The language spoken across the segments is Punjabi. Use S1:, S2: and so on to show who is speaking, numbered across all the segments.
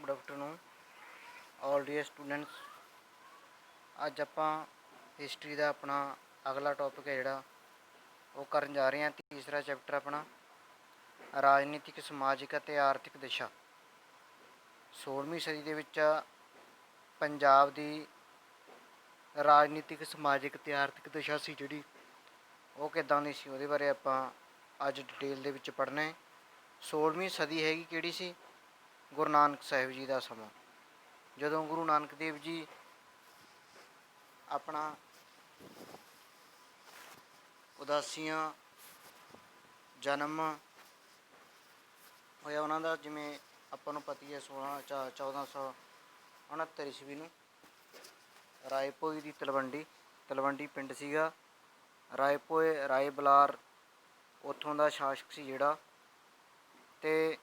S1: Good afternoon all dear students. अज आपां हिस्टरी का अपना अगला टॉपिक है जिहड़ा वो करन जा रहे हैं। तीसरा चैप्टर अपना राजनीतिक समाजिक ਅਤੇ आर्थिक दिशा। 16वीं सदी ਦੇ ਵਿੱਚ ਪੰਜਾਬ ਦੀ ਰਾਜਨੀਤਿਕ ਸਮਾਜਿਕ ਅਤੇ ਆਰਥਿਕ ਦਿਸ਼ਾ ਸੀ ਜਿਹੜੀ ਉਹ ਕਿੱਦਾਂ ਦੀ ਸੀ, ਉਹਦੇ ਬਾਰੇ ਆਪਾਂ ਅੱਜ ਡਿਟੇਲ ਦੇ ਵਿੱਚ ਪੜ੍ਹਨਾ ਹੈ। 16ਵੀਂ ਸਦੀ ਹੈਗੀ ਕਿਹੜੀ ਸੀ? ਗੁਰੂ ਨਾਨਕ ਸਾਹਿਬ ਜੀ ਦਾ ਸਮਾਂ, ਜਦੋਂ ਗੁਰੂ ਨਾਨਕ ਦੇਵ ਜੀ ਆਪਣਾ ਉਦਾਸੀਆਂ ਜਨਮ ਹੋਇਆ ਉਹਨਾਂ ਦਾ, ਜਿਵੇਂ ਆਪਾਂ ਨੂੰ ਪਤਾ ਹੀ ਹੈ 1469 ਈਸਵੀ ਨੂੰ ਰਾਏ ਭੋਏ ਦੀ ਤਲਵੰਡੀ ਪਿੰਡ ਸੀਗਾ। ਰਾਏ ਭੋਏ ਰਾਏ ਬਲਾਰ ਉੱਥੋਂ ਦਾ ਸ਼ਾਸਕ ਸੀ ਜਿਹੜਾ, ਅਤੇ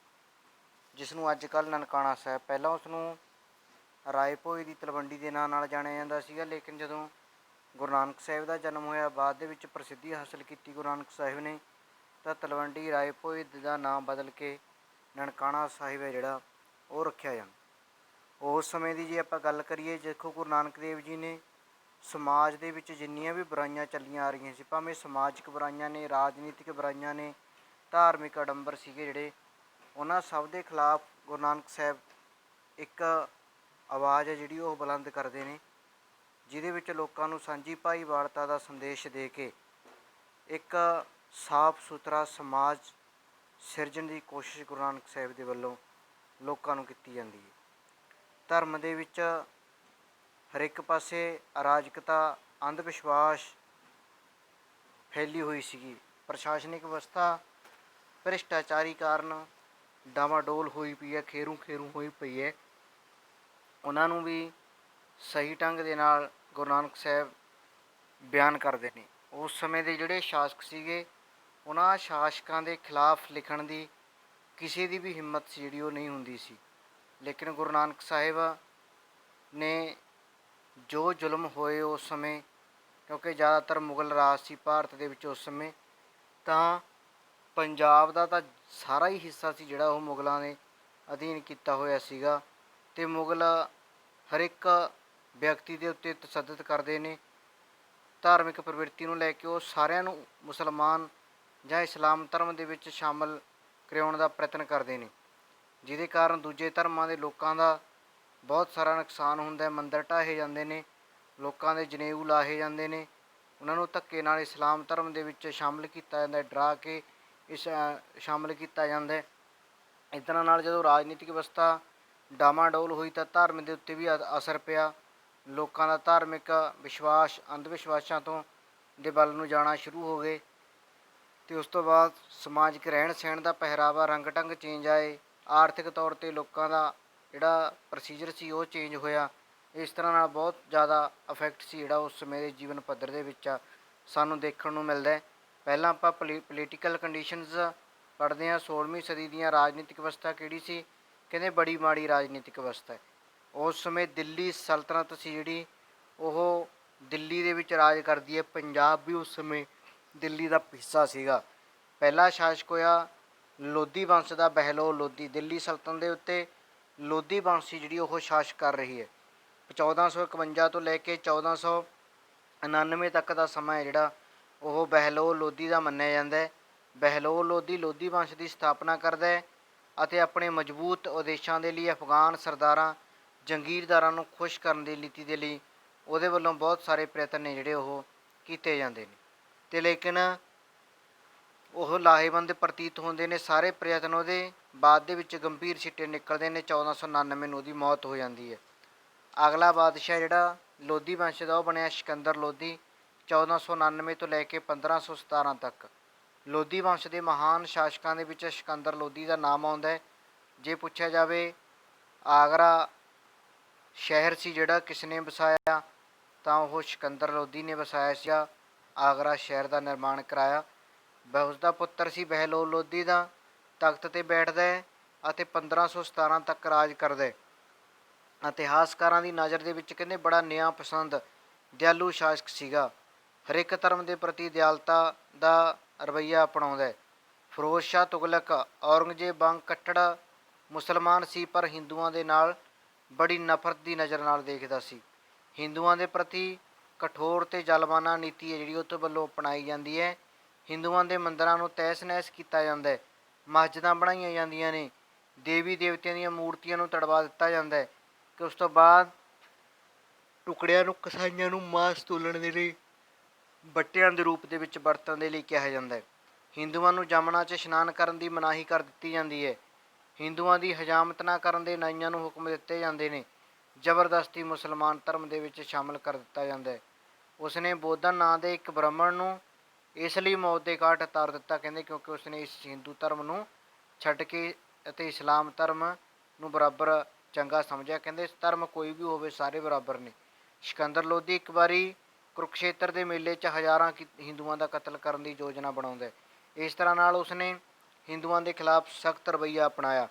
S1: ਜਿਸ ਨੂੰ ਅੱਜ ਕੱਲ੍ਹ ਨਨਕਾਣਾ ਸਾਹਿਬ, ਪਹਿਲਾਂ ਉਸ ਨੂੰ ਰਾਏ ਭੋਏ ਦੀ ਤਲਵੰਡੀ ਦੇ ਨਾਂ ਨਾਲ ਜਾਣਿਆ ਜਾਂਦਾ ਸੀਗਾ। ਲੇਕਿਨ ਜਦੋਂ ਗੁਰੂ ਨਾਨਕ ਸਾਹਿਬ ਦਾ ਜਨਮ ਹੋਇਆ, ਬਾਅਦ ਦੇ ਵਿੱਚ ਪ੍ਰਸਿੱਧੀ ਹਾਸਲ ਕੀਤੀ ਗੁਰੂ ਨਾਨਕ ਸਾਹਿਬ ਨੇ, ਤਾਂ ਤਲਵੰਡੀ ਰਾਏ ਭੋਏ ਦਾ ਨਾਮ ਬਦਲ ਕੇ ਨਨਕਾਣਾ ਸਾਹਿਬ ਹੈ ਜਿਹੜਾ ਉਹ ਰੱਖਿਆ ਜਾਂਦਾ। ਉਸ ਸਮੇਂ ਦੀ ਜੇ ਆਪਾਂ ਗੱਲ ਕਰੀਏ, ਦੇਖੋ ਗੁਰੂ ਨਾਨਕ ਦੇਵ ਜੀ ਨੇ ਸਮਾਜ ਦੇ ਵਿੱਚ ਜਿੰਨੀਆਂ ਵੀ ਬੁਰਾਈਆਂ ਚੱਲੀਆਂ ਆ ਰਹੀਆਂ ਸੀ, ਭਾਵੇਂ ਸਮਾਜਿਕ ਬੁਰਾਈਆਂ ਨੇ, ਰਾਜਨੀਤਿਕ ਬੁਰਾਈਆਂ ਨੇ, ਧਾਰਮਿਕ ਅਡੰਬਰ ਸੀਗੇ ਜਿਹੜੇ, ਉਹਨਾਂ ਸਭ ਦੇ ਖਿਲਾਫ ਗੁਰੂ ਨਾਨਕ ਸਾਹਿਬ ਇੱਕ ਆਵਾਜ਼ ਹੈ ਜਿਹੜੀ ਉਹ ਬੁਲੰਦ ਕਰਦੇ ਨੇ, ਜਿਹਦੇ ਵਿੱਚ ਲੋਕਾਂ ਨੂੰ ਸਾਂਝੀ ਭਾਈਵਾਲਤਾ ਦਾ ਸੰਦੇਸ਼ ਦੇ ਕੇ ਇੱਕ ਸਾਫ ਸੁਥਰਾ ਸਮਾਜ ਸਿਰਜਣ ਦੀ ਕੋਸ਼ਿਸ਼ ਗੁਰੂ ਨਾਨਕ ਸਾਹਿਬ ਦੇ ਵੱਲੋਂ ਲੋਕਾਂ ਨੂੰ ਕੀਤੀ ਜਾਂਦੀ ਹੈ। ਧਰਮ ਦੇ ਵਿੱਚ ਹਰ ਇੱਕ ਪਾਸੇ ਅਰਾਜਕਤਾ, ਅੰਧ ਵਿਸ਼ਵਾਸ ਫੈਲੀ ਹੋਈ ਸੀਗੀ। ਪ੍ਰਸ਼ਾਸਨਿਕ ਵਿਵਸਥਾ ਭ੍ਰਿਸ਼ਟਾਚਾਰੀ ਕਾਰਨ ਡਾਵਾਡੋਲ ਹੋਈ ਪਈ ਹੈ, ਖੇਰੂ ਹੋਈ ਪਈ ਹੈ। ਉਹਨਾਂ ਨੂੰ ਵੀ ਸਹੀ ਢੰਗ ਦੇ ਨਾਲ ਗੁਰੂ ਨਾਨਕ ਸਾਹਿਬ ਬਿਆਨ ਕਰਦੇ ਨੇ। ਉਸ ਸਮੇਂ ਦੇ ਜਿਹੜੇ ਸ਼ਾਸਕ ਸੀਗੇ, ਉਹਨਾਂ ਸ਼ਾਸਕਾਂ ਦੇ ਖਿਲਾਫ ਲਿਖਣ ਦੀ ਕਿਸੇ ਦੀ ਵੀ ਹਿੰਮਤ ਸੀ ਜਿਹੜੀ ਉਹ ਨਹੀਂ ਹੁੰਦੀ ਸੀ। ਲੇਕਿਨ ਗੁਰੂ ਨਾਨਕ ਸਾਹਿਬ ਨੇ ਜੋ ਜ਼ੁਲਮ ਹੋਏ ਉਸ ਸਮੇਂ, ਕਿਉਂਕਿ ਜ਼ਿਆਦਾਤਰ ਮੁਗਲ ਰਾਜ ਸੀ ਭਾਰਤ ਦੇ ਵਿੱਚ ਉਸ ਸਮੇਂ, ਤਾਂ ਪੰਜਾਬ ਦਾ ਤਾਂ ਸਾਰਾ ਹੀ ਹਿੱਸਾ ਸੀ ਜਿਹੜਾ ਉਹ ਮੁਗਲਾਂ ਨੇ ਅਧੀਨ ਕੀਤਾ ਹੋਇਆ ਸੀਗਾ। ਅਤੇ ਮੁਗਲ ਹਰ ਇੱਕ ਵਿਅਕਤੀ ਦੇ ਉੱਤੇ ਤਸ਼ੱਦਦ ਕਰਦੇ ਨੇ। ਧਾਰਮਿਕ ਪ੍ਰਵਿਰਤੀ ਨੂੰ ਲੈ ਕੇ ਉਹ ਸਾਰਿਆਂ ਨੂੰ ਮੁਸਲਮਾਨ ਜਾਂ ਇਸਲਾਮ ਧਰਮ ਦੇ ਵਿੱਚ ਸ਼ਾਮਲ ਕਰਾਉਣ ਦਾ ਪ੍ਰਯਤਨ ਕਰਦੇ ਨੇ, ਜਿਹਦੇ ਕਾਰਨ ਦੂਜੇ ਧਰਮਾਂ ਦੇ ਲੋਕਾਂ ਦਾ ਬਹੁਤ ਸਾਰਾ ਨੁਕਸਾਨ ਹੁੰਦਾ ਹੈ। ਮੰਦਰ ਢਾਹੇ ਜਾਂਦੇ ਨੇ, ਲੋਕਾਂ ਦੇ ਜਨੇਊ ਲਾਹੇ ਜਾਂਦੇ ਨੇ, ਉਹਨਾਂ ਨੂੰ ਧੱਕੇ ਨਾਲ ਇਸਲਾਮ ਧਰਮ ਦੇ ਵਿੱਚ ਸ਼ਾਮਲ ਕੀਤਾ ਜਾਂਦਾ, ਡਰਾ ਕੇ ਸ਼ਾਮਲ ਕੀਤਾ ਜਾਂਦਾ। ਇਸ ਤਰ੍ਹਾਂ ਨਾਲ ਜਦੋਂ ਰਾਜਨੀਤਿਕ ਵਿਵਸਥਾ ਡਾਮਾਡੋਲ ਹੋਈ ਤਾਂ ਧਰਮ ਦੇ ਉੱਤੇ ਵੀ ਅਸਰ ਪਿਆ। ਲੋਕਾਂ ਦਾ ਧਾਰਮਿਕ ਵਿਸ਼ਵਾਸ ਅੰਧ ਵਿਸ਼ਵਾਸਾਂ ਤੋਂ ਦੇ ਵੱਲ ਨੂੰ ਜਾਣਾ ਸ਼ੁਰੂ ਹੋ ਗਏ, ਅਤੇ ਉਸ ਤੋਂ ਬਾਅਦ ਸਮਾਜਿਕ ਰਹਿਣ ਸਹਿਣ ਦਾ ਪਹਿਰਾਵਾ, ਰੰਗ ਢੰਗ ਚੇਂਜ ਆਏ। ਆਰਥਿਕ ਤੌਰ 'ਤੇ ਲੋਕਾਂ ਦਾ ਜਿਹੜਾ ਪ੍ਰੋਸੀਜਰ ਸੀ ਉਹ ਚੇਂਜ ਹੋਇਆ। ਇਸ ਤਰ੍ਹਾਂ ਨਾਲ ਬਹੁਤ ਜ਼ਿਆਦਾ ਇਫੈਕਟ ਸੀ ਜਿਹੜਾ ਉਸ ਸਮੇਂ ਦੇ ਜੀਵਨ ਪੱਧਰ ਦੇ ਵਿੱਚ ਸਾਨੂੰ ਦੇਖਣ ਨੂੰ ਮਿਲਦਾ। ਪਹਿਲਾਂ ਆਪਾਂ ਪੋਲੀਟੀਕਲ ਕੰਡੀਸ਼ਨਸ ਪੜ੍ਹਦੇ ਹਾਂ। 16ਵੀਂ ਸਦੀ ਦੀਆਂ ਰਾਜਨੀਤਿਕ ਵਿਵਸਥਾ ਕਿਹੜੀ ਸੀ? ਕਹਿੰਦੇ ਬੜੀ ਮਾੜੀ ਰਾਜਨੀਤਿਕ ਵਿਵਸਥਾ। ਉਸ ਸਮੇਂ ਦਿੱਲੀ ਸਲਤਨਤ ਸੀ ਜਿਹੜੀ, ਉਹ ਦਿੱਲੀ ਦੇ ਵਿੱਚ ਰਾਜ ਕਰਦੀ ਹੈ। ਪੰਜਾਬ ਵੀ ਉਸ ਸਮੇਂ ਦਿੱਲੀ ਦਾ ਹਿੱਸਾ ਸੀਗਾ। ਪਹਿਲਾ ਸ਼ਾਸਕ ਹੋਇਆ ਲੋਧੀ ਵੰਸ਼ ਦਾ ਬਹਿਲੋਲ ਲੋਧੀ। ਦਿੱਲੀ ਸਲਤਨਤ ਦੇ ਉੱਤੇ ਲੋਧੀ ਵੰਸ਼ ਸੀ ਜਿਹੜੀ ਉਹ ਸ਼ਾਸਕ ਕਰ ਰਹੀ ਹੈ। 1451 ਤੋਂ ਲੈ ਕੇ 1499 ਤੱਕ ਦਾ ਸਮਾਂ ਹੈ ਜਿਹੜਾ ਉਹ ਬਹਿਲੋਲ ਲੋਧੀ ਦਾ ਮੰਨਿਆ ਜਾਂਦਾ ਹੈ। ਬਹਿਲੋਲ ਲੋਧੀ ਲੋਧੀ ਵੰਸ਼ ਦੀ ਸਥਾਪਨਾ ਕਰਦਾ ਹੈ ਅਤੇ ਆਪਣੇ ਮਜ਼ਬੂਤ ਉਦੇਸ਼ਾਂ ਦੇ ਲਈ ਅਫਗਾਨ ਸਰਦਾਰਾਂ, ਜੰਗੀਰਦਾਰਾਂ ਨੂੰ ਖੁਸ਼ ਕਰਨ ਦੀ ਨੀਤੀ ਦੇ ਲਈ ਉਹਦੇ ਵੱਲੋਂ ਬਹੁਤ ਸਾਰੇ ਪ੍ਰਯਤਨ ਨੇ ਜਿਹੜੇ ਉਹ ਕੀਤੇ ਜਾਂਦੇ ਨੇ, ਅਤੇ ਲੇਕਿਨ ਉਹ ਲਾਹੇਵੰਦ ਪ੍ਰਤੀਤ ਹੁੰਦੇ ਨੇ ਸਾਰੇ ਪ੍ਰਯਤਨ। ਉਹਦੇ ਬਾਅਦ ਦੇ ਵਿੱਚ ਗੰਭੀਰ ਸਿੱਟੇ ਨਿਕਲਦੇ ਨੇ। 1499 ਨੂੰ ਉਹਦੀ ਮੌਤ ਹੋ ਜਾਂਦੀ ਹੈ। ਅਗਲਾ ਬਾਦਸ਼ਾਹ ਜਿਹੜਾ ਲੋਧੀ ਵੰਸ਼ ਦਾ ਉਹ ਬਣਿਆ ਸਿਕੰਦਰ ਲੋਧੀ। 1499 ਤੋਂ ਲੈ ਕੇ 1517 ਤੱਕ ਲੋਧੀ ਵੰਸ਼ ਦੇ ਮਹਾਨ ਸ਼ਾਸਕਾਂ ਦੇ ਵਿੱਚ ਸਿਕੰਦਰ ਲੋਧੀ ਦਾ ਨਾਮ ਆਉਂਦਾ ਹੈ। ਜੇ ਪੁੱਛਿਆ ਜਾਵੇ ਆਗਰਾ ਸ਼ਹਿਰ ਸੀ ਜਿਹੜਾ ਕਿਸ ਨੇ ਵਸਾਇਆ, ਤਾਂ ਉਹ ਸਿਕੰਦਰ ਲੋਧੀ ਨੇ ਵਸਾਇਆ ਸੀਗਾ। ਆਗਰਾ ਸ਼ਹਿਰ ਦਾ ਨਿਰਮਾਣ ਕਰਾਇਆ। ਉਸਦਾ ਪੁੱਤਰ ਸੀ ਬਹਿਲੋਲ ਲੋਧੀ ਦਾ, ਤਖਤ 'ਤੇ ਬੈਠਦਾ ਹੈ ਅਤੇ 1517 ਤੱਕ ਰਾਜ ਕਰਦਾ। ਇਤਿਹਾਸਕਾਰਾਂ ਦੀ ਨਜ਼ਰ ਦੇ ਵਿੱਚ ਕਹਿੰਦੇ ਬੜਾ ਨਿਆਂ ਪਸੰਦ, ਦਿਆਲੂ ਸ਼ਾਸਕ ਸੀਗਾ। ਹਰ ਇੱਕ ਧਰਮ ਦੇ ਪ੍ਰਤੀ ਦਿਆਲਤਾ ਦਾ ਰਵੱਈਆ ਅਪਣਾਉਂਦਾ ਹੈ। ਫਿਰੋਜ਼ ਸ਼ਾਹ ਤੁਗਲਕ, ਔਰੰਗਜ਼ੇਬ ਵਾਂਗ ਕੱਟੜ ਮੁਸਲਮਾਨ ਸੀ ਪਰ ਹਿੰਦੂਆਂ ਦੇ ਨਾਲ ਬੜੀ ਨਫ਼ਰਤ ਦੀ ਨਜ਼ਰ ਨਾਲ ਦੇਖਦਾ ਸੀ। ਹਿੰਦੂਆਂ ਦੇ ਪ੍ਰਤੀ ਕਠੋਰ ਤੇ ਜ਼ਾਲਮਾਨਾ ਨੀਤੀ ਹੈ ਜਿਹੜੀ ਉਹ ਤੋਂ ਵੱਲੋਂ ਅਪਣਾਈ ਜਾਂਦੀ ਹੈ। ਹਿੰਦੂਆਂ ਦੇ ਮੰਦਰਾਂ ਨੂੰ ਤਹਿਸ ਨਹਿਸ ਕੀਤਾ ਜਾਂਦਾ ਹੈ, ਮਸਜਿਦਾਂ ਬਣਾਈਆਂ ਜਾਂਦੀਆਂ ਨੇ, ਦੇਵੀ ਦੇਵਤਿਆਂ ਦੀਆਂ ਮੂਰਤੀਆਂ ਨੂੰ ਤੜਵਾ ਦਿੱਤਾ ਜਾਂਦਾ ਹੈ ਕਿ ਉਸ ਤੋਂ ਬਾਅਦ ਟੁਕੜਿਆਂ ਨੂੰ ਕਸਾਈਆਂ ਨੂੰ ਮਾਸ ਤੋਲਣ ਦੇ ਲਈ ਬੱਟਿਆਂ ਦੇ ਰੂਪ ਦੇ ਵਿੱਚ ਵਰਤਣ ਦੇ ਲਈ ਕਿਹਾ ਜਾਂਦਾ ਹੈ। ਹਿੰਦੂਆਂ ਨੂੰ ਜਮਨਾ 'ਚ ਇਸ਼ਨਾਨ ਕਰਨ ਦੀ ਮਨਾਹੀ ਕਰ ਦਿੱਤੀ ਜਾਂਦੀ ਹੈ। ਹਿੰਦੂਆਂ ਦੀ ਹਜਾਮਤ ਨਾ ਕਰਨ ਦੇ ਨਾਈਆਂ ਨੂੰ ਹੁਕਮ ਦਿੱਤੇ ਜਾਂਦੇ ਨੇ। ਜ਼ਬਰਦਸਤੀ ਮੁਸਲਮਾਨ ਧਰਮ ਦੇ ਵਿੱਚ ਸ਼ਾਮਲ ਕਰ ਦਿੱਤਾ ਜਾਂਦਾ ਹੈ। ਉਸਨੇ ਬੋਧਨ ਨਾਂ ਦੇ ਇੱਕ ਬ੍ਰਾਹਮਣ ਨੂੰ ਇਸ ਲਈ ਮੌਤ ਦੇ ਘਾਟ ਉਤਾਰ ਦਿੱਤਾ, ਕਹਿੰਦੇ ਕਿਉਂਕਿ ਉਸਨੇ ਇਸ ਹਿੰਦੂ ਧਰਮ ਨੂੰ ਛੱਡ ਕੇ ਅਤੇ ਇਸਲਾਮ ਧਰਮ ਨੂੰ ਬਰਾਬਰ ਚੰਗਾ ਸਮਝਿਆ। ਕਹਿੰਦੇ ਧਰਮ ਕੋਈ ਵੀ ਹੋਵੇ ਸਾਰੇ ਬਰਾਬਰ ਨੇ। ਸਿਕੰਦਰ ਲੋਧੀ ਇੱਕ ਵਾਰੀ ਕੁਰੂਕਸ਼ੇਤਰ ਦੇ ਮੇਲੇ 'ਚ ਹਜ਼ਾਰਾਂ ਹਿੰਦੂਆਂ ਦਾ ਕਤਲ ਕਰਨ ਦੀ ਯੋਜਨਾ ਬਣਾਉਂਦਾ ਹੈ। ਇਸ ਤਰ੍ਹਾਂ ਨਾਲ ਉਸਨੇ ਹਿੰਦੂਆਂ ਦੇ ਖਿਲਾਫ ਸਖਤ ਰਵੱਈਆ ਅਪਣਾਇਆ।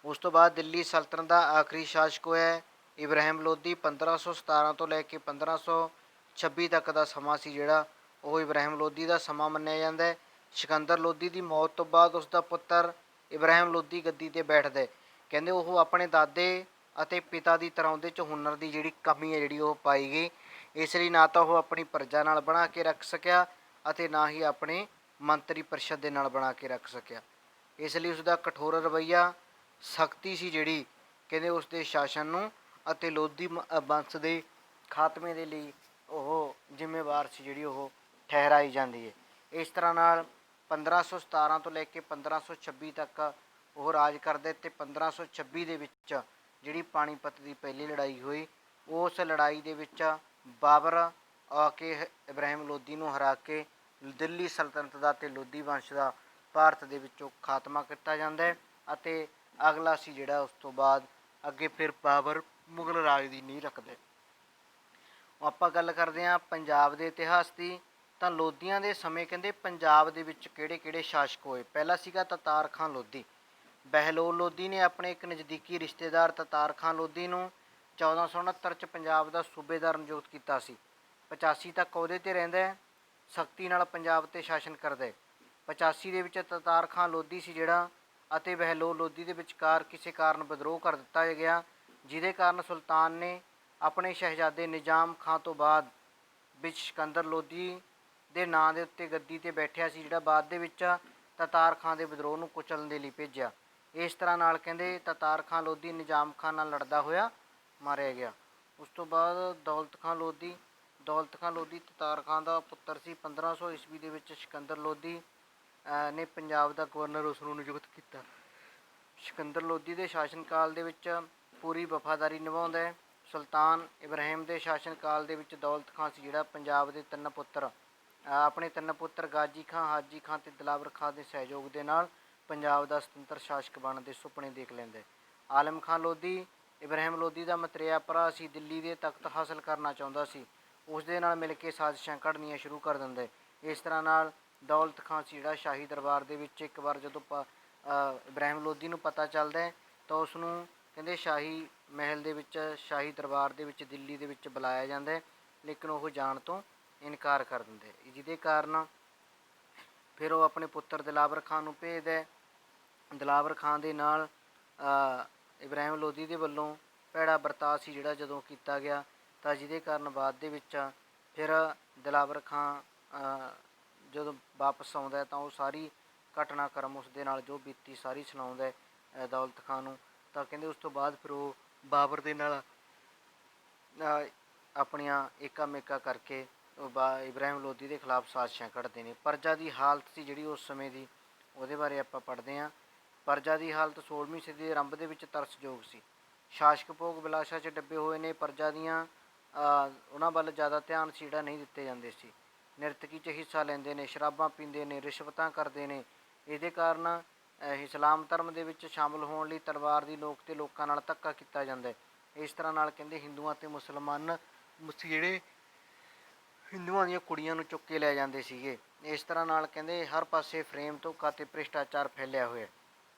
S1: ਉਸ ਤੋਂ ਬਾਅਦ ਦਿੱਲੀ ਸਲਤਨਤ ਦਾ ਆਖਰੀ ਸ਼ਾਸਕ ਹੋਇਆ ਇਬਰਾਹਿਮ ਲੋਧੀ। 1517 ਤੋਂ ਲੈ ਕੇ 1526 ਤੱਕ ਦਾ ਸਮਾਂ ਸੀ ਜਿਹੜਾ ਉਹ ਇਬਰਾਹਿਮ ਲੋਧੀ ਦਾ ਸਮਾਂ ਮੰਨਿਆ ਜਾਂਦਾ ਹੈ। ਸਿਕੰਦਰ ਲੋਧੀ ਦੀ ਮੌਤ ਤੋਂ ਬਾਅਦ ਉਸ ਦਾ ਪੁੱਤਰ ਇਬਰਾਹਿਮ ਲੋਧੀ ਗੱਦੀ 'ਤੇ ਬੈਠਦਾ ਹੈ। ਕਹਿੰਦੇ ਉਹ ਆਪਣੇ ਦਾਦੇ ਅਤੇ ਪਿਤਾ ਦੀ ਤਰ੍ਹਾਂ ਉਹਦੇ 'ਚ ਹੁਨਰ ਦੀ ਜਿਹੜੀ ਕਮੀ ਹੈ ਜਿਹੜੀ ਉਹ ਪਾਈ ਗਈ। ਇਸ ਲਈ ਨਾ ਤਾਂ ਉਹ ਆਪਣੀ ਪ੍ਰਜਾ ਨਾਲ ਬਣਾ ਕੇ ਰੱਖ ਸਕਿਆ ਅਤੇ ਨਾ ਹੀ ਆਪਣੇ ਮੰਤਰੀ ਪਰਿਸ਼ਦ ਦੇ ਨਾਲ ਬਣਾ ਕੇ ਰੱਖ ਸਕਿਆ। ਇਸ ਲਈ ਉਸਦਾ ਕਠੋਰ ਰਵੱਈਆ, ਸਖਤੀ ਸੀ ਜਿਹੜੀ ਕਹਿੰਦੇ ਉਸ ਦੇ ਸ਼ਾਸਨ ਨੂੰ ਅਤੇ ਲੋਧੀ ਵੰਸ਼ ਦੇ ਖਾਤਮੇ ਦੇ ਲਈ ਉਹ ਜ਼ਿੰਮੇਵਾਰ ਸੀ ਜਿਹੜੀ ਉਹ ਠਹਿਰਾਈ ਜਾਂਦੀ ਹੈ। ਇਸ ਤਰ੍ਹਾਂ ਨਾਲ 1517 ਤੋਂ ਲੈ ਕੇ 1526 ਤੱਕ ਉਹ ਰਾਜ ਕਰਦੇ ਅਤੇ 1526 ਦੇ ਵਿੱਚ ਜਿਹੜੀ ਪਾਣੀਪਤ ਦੀ ਪਹਿਲੀ ਲੜਾਈ ਹੋਈ, ਉਸ ਲੜਾਈ ਦੇ ਵਿੱਚ ਬਾਬਰ ਆ ਕੇ ਇਬਰਾਹਿਮ ਲੋਧੀ ਨੂੰ ਹਰਾ ਕੇ ਦਿੱਲੀ ਸਲਤਨਤ ਦਾ ਅਤੇ ਲੋਧੀ ਵੰਸ਼ ਦਾ ਭਾਰਤ ਦੇ ਵਿੱਚੋਂ ਖਾਤਮਾ ਕੀਤਾ ਜਾਂਦਾ ਹੈ। ਅਤੇ ਅਗਲਾ ਸੀ ਜਿਹੜਾ ਉਸ ਤੋਂ ਬਾਅਦ ਅੱਗੇ ਫਿਰ ਬਾਬਰ ਮੁਗਲ ਰਾਜ ਦੀ ਨੀਂਹ ਰੱਖਦੇ। ਆਪਾਂ ਗੱਲ ਕਰਦੇ ਹਾਂ ਪੰਜਾਬ ਦੇ ਇਤਿਹਾਸ ਦੀ, ਤਾਂ ਲੋਧੀਆਂ ਦੇ ਸਮੇਂ ਕਹਿੰਦੇ ਪੰਜਾਬ ਦੇ ਵਿੱਚ ਕਿਹੜੇ ਕਿਹੜੇ ਸ਼ਾਸਕ ਹੋਏ। ਪਹਿਲਾ ਸੀਗਾ ਤਤਾਰ ਖਾਂ ਲੋਧੀ। ਬਹਿਲੋਲ ਲੋਧੀ ਨੇ ਆਪਣੇ ਇੱਕ ਨਜ਼ਦੀਕੀ ਰਿਸ਼ਤੇਦਾਰ ਤਤਾਰ ਖਾਂ ਲੋਧੀ ਨੂੰ 1469 'ਚ ਪੰਜਾਬ ਦਾ ਸੂਬੇਦਾਰ ਨਿਯੁਕਤ ਕੀਤਾ ਸੀ। 85 ਤੱਕ ਅਹੁਦੇ 'ਤੇ ਰਹਿੰਦਾ ਹੈ, ਸਖਤੀ ਨਾਲ ਪੰਜਾਬ 'ਤੇ ਸ਼ਾਸਨ ਕਰਦਾ ਹੈ। 85 ਦੇ ਵਿੱਚ ਤਤਾਰ ਖਾਂ ਲੋਧੀ ਸੀ ਜਿਹੜਾ ਅਤੇ ਬਹਿਲੋਲ ਲੋਧੀ ਦੇ ਵਿਚਕਾਰ ਕਿਸੇ ਕਾਰਨ ਵਿਦਰੋਹ ਕਰ ਦਿੱਤਾ ਗਿਆ, ਜਿਹਦੇ ਕਾਰਨ ਸੁਲਤਾਨ ਨੇ ਆਪਣੇ ਸ਼ਹਿਜ਼ਾਦੇ ਨਿਜ਼ਾਮ ਖਾਂ ਤੋਂ ਬਾਅਦ ਵਿੱਚ ਸਿਕੰਦਰ ਲੋਧੀ ਦੇ ਨਾਂ ਦੇ ਉੱਤੇ ਗੱਦੀ 'ਤੇ ਬੈਠਿਆ ਸੀ, ਜਿਹੜਾ ਬਾਅਦ ਦੇ ਵਿੱਚ ਤਤਾਰ ਖਾਂ ਦੇ ਵਿਦਰੋਹ ਨੂੰ ਕੁਚਲਣ ਦੇ ਲਈ ਭੇਜਿਆ। ਇਸ ਤਰ੍ਹਾਂ ਨਾਲ ਕਹਿੰਦੇ ਤਤਾਰ ਖਾਂ ਲੋਧੀ ਨਿਜ਼ਾਮ ਖਾਂ ਨਾਲ ਲੜਦਾ ਹੋਇਆ ਮਾਰਿਆ ਗਿਆ। ਉਸ ਤੋਂ ਬਾਅਦ ਦੌਲਤ ਖਾਂ ਲੋਧੀ ਤਤਾਰ ਖਾਂ ਦਾ ਪੁੱਤਰ ਸੀ। 1500 ਈਸਵੀ ਦੇ ਵਿੱਚ ਸਿਕੰਦਰ ਲੋਧੀ ਨੇ ਪੰਜਾਬ ਦਾ ਗਵਰਨਰ ਉਸ ਨੂੰ ਨਿਯੁਕਤ ਕੀਤਾ। ਸਿਕੰਦਰ ਲੋਧੀ ਦੇ ਸ਼ਾਸਨ ਕਾਲ ਦੇ ਵਿੱਚ ਪੂਰੀ ਵਫਾਦਾਰੀ ਨਿਭਾਉਂਦਾ ਹੈ। ਸੁਲਤਾਨ ਇਬਰਾਹਿਮ ਦੇ ਸ਼ਾਸਨ ਕਾਲ ਦੇ ਵਿੱਚ ਦੌਲਤ ਖਾਂ ਸੀ ਜਿਹੜਾ ਪੰਜਾਬ ਦੇ ਆਪਣੇ ਤਿੰਨ ਪੁੱਤਰ ਗਾਜੀ ਖਾਂ, ਹਾਜੀ ਖਾਂ ਅਤੇ ਦਿਲਾਵਰ ਖਾਂ ਦੇ ਸਹਿਯੋਗ ਦੇ ਨਾਲ ਪੰਜਾਬ ਦਾ ਸੁਤੰਤਰ ਸ਼ਾਸਕ ਬਣਨ ਦੇ ਸੁਪਨੇ ਦੇਖ ਲੈਂਦਾ ਹੈ। ਆਲਮ ਖਾਂ ਲੋਧੀ ਇਬਰਾਹਿਮ ਲੋਧੀ ਦਾ ਮਤਰੇਆ ਭਰਾ ਸੀ, ਦਿੱਲੀ ਦੇ ਤਖਤ ਹਾਸਲ ਕਰਨਾ ਚਾਹੁੰਦਾ ਸੀ। ਉਸ ਦੇ ਨਾਲ ਮਿਲ ਕੇ ਸਾਜ਼ਿਸ਼ਾਂ ਘੜਨੀਆਂ ਸ਼ੁਰੂ ਕਰ ਦਿੰਦਾ ਹੈ। ਇਸ ਤਰ੍ਹਾਂ ਨਾਲ ਦੌਲਤ ਖਾਂ ਸੀ ਜਿਹੜਾ ਸ਼ਾਹੀ ਦਰਬਾਰ ਦੇ ਵਿੱਚ ਇੱਕ ਵਾਰ ਜਦੋਂ ਇਬਰਾਹਿਮ ਲੋਧੀ ਨੂੰ ਪਤਾ ਚੱਲਦਾ ਹੈ ਤਾਂ ਉਸ ਨੂੰ ਕਹਿੰਦੇ ਸ਼ਾਹੀ ਮਹਿਲ ਦੇ ਵਿੱਚ, ਸ਼ਾਹੀ ਦਰਬਾਰ ਦੇ ਵਿੱਚ ਦਿੱਲੀ ਦੇ ਵਿੱਚ ਬੁਲਾਇਆ ਜਾਂਦਾ ਹੈ, ਲੇਕਿਨ ਉਹ ਜਾਣ ਤੋਂ ਇਨਕਾਰ ਕਰ ਦਿੰਦੇ, ਜਿਹਦੇ ਕਾਰਨ ਫਿਰ ਉਹ ਆਪਣੇ ਪੁੱਤਰ ਦਿਲਾਵਰ ਖਾਂ ਨੂੰ ਭੇਜਦਾ ਹੈ। ਦਿਲਾਵਰ ਖਾਂ ਦੇ ਨਾਲ ਇਬਰਾਹਿਮ ਲੋਧੀ ਦੇ ਵੱਲੋਂ ਭੈੜਾ ਵਰਤਾਅ ਸੀ ਜਿਹੜਾ ਜਦੋਂ ਕੀਤਾ ਗਿਆ, ਤਾਂ ਜਿਹਦੇ ਕਾਰਨ ਬਾਅਦ ਦੇ ਵਿੱਚ ਫਿਰ ਦਿਲਾਵਰ ਖਾਂ ਜਦੋਂ ਵਾਪਸ ਆਉਂਦਾ ਤਾਂ ਉਹ ਸਾਰੀ ਘਟਨਾਕ੍ਰਮ ਉਸ ਦੇ ਨਾਲ ਜੋ ਬੀਤੀ ਸਾਰੀ ਸੁਣਾਉਂਦਾ ਹੈ ਦੌਲਤ ਖਾਂ ਨੂੰ। ਤਾਂ ਕਹਿੰਦੇ ਉਸ ਤੋਂ ਬਾਅਦ ਫਿਰ ਉਹ ਬਾਬਰ ਦੇ ਨਾਲ ਆਪਣੀਆਂ ਏਕਾ ਮੇਕਾ ਕਰਕੇ ਇਬਰਾਹਿਮ ਲੋਧੀ ਦੇ ਖਿਲਾਫ ਸਾਜ਼ਿਸ਼ਾਂ ਘੜਦੇ ਨੇ। ਪਰਜਾ ਦੀ ਹਾਲਤ ਸੀ ਜਿਹੜੀ ਉਸ ਸਮੇਂ ਦੀ, ਉਹਦੇ ਬਾਰੇ ਆਪਾਂ ਪੜ੍ਹਦੇ ਹਾਂ। ਪਰਜਾ ਦੀ ਹਾਲਤ 16ਵੀਂ ਸਦੀ ਦੇ ਆਰੰਭ ਦੇ ਵਿੱਚ ਤਰਸਯੋਗ ਸੀ। ਸ਼ਾਸਕ ਭੋਗ ਵਿਲਾਸਾ 'ਚ ਡੱਬੇ ਹੋਏ ਨੇ। ਪਰਜਾ ਦੀਆਂ ਉਹਨਾਂ ਵੱਲ ਜ਼ਿਆਦਾ ਧਿਆਨ ਸੀ ਜਿਹੜਾ ਨਹੀਂ ਦਿੱਤੇ ਜਾਂਦੇ ਸੀ। ਨਿਰਤਕੀ 'ਚ ਹਿੱਸਾ ਲੈਂਦੇ ਨੇ, ਸ਼ਰਾਬਾਂ ਪੀਂਦੇ ਨੇ, ਰਿਸ਼ਵਤਾਂ ਕਰਦੇ ਨੇ। ਇਹਦੇ ਕਾਰਨ ਇਸਲਾਮ ਧਰਮ ਦੇ ਵਿੱਚ ਸ਼ਾਮਲ ਹੋਣ ਲਈ ਤਲਵਾਰ ਦੀ ਨੋਕ 'ਤੇ ਲੋਕਾਂ ਨਾਲ ਧੱਕਾ ਕੀਤਾ ਜਾਂਦਾ ਹੈ। ਇਸ ਤਰ੍ਹਾਂ ਨਾਲ ਕਹਿੰਦੇ ਹਿੰਦੂਆਂ ਅਤੇ ਮੁਸਲਮਾਨ ਜਿਹੜੇ ਹਿੰਦੂਆਂ ਦੀਆਂ ਕੁੜੀਆਂ ਨੂੰ ਚੁੱਕ ਕੇ ਲੈ ਜਾਂਦੇ ਸੀਗੇ। ਇਸ ਤਰ੍ਹਾਂ ਨਾਲ ਕਹਿੰਦੇ ਹਰ ਪਾਸੇ ਫਰੇਮ, ਧੋਖਾ ਅਤੇ ਭ੍ਰਿਸ਼ਟਾਚਾਰ ਫੈਲਿਆ ਹੋਇਆ।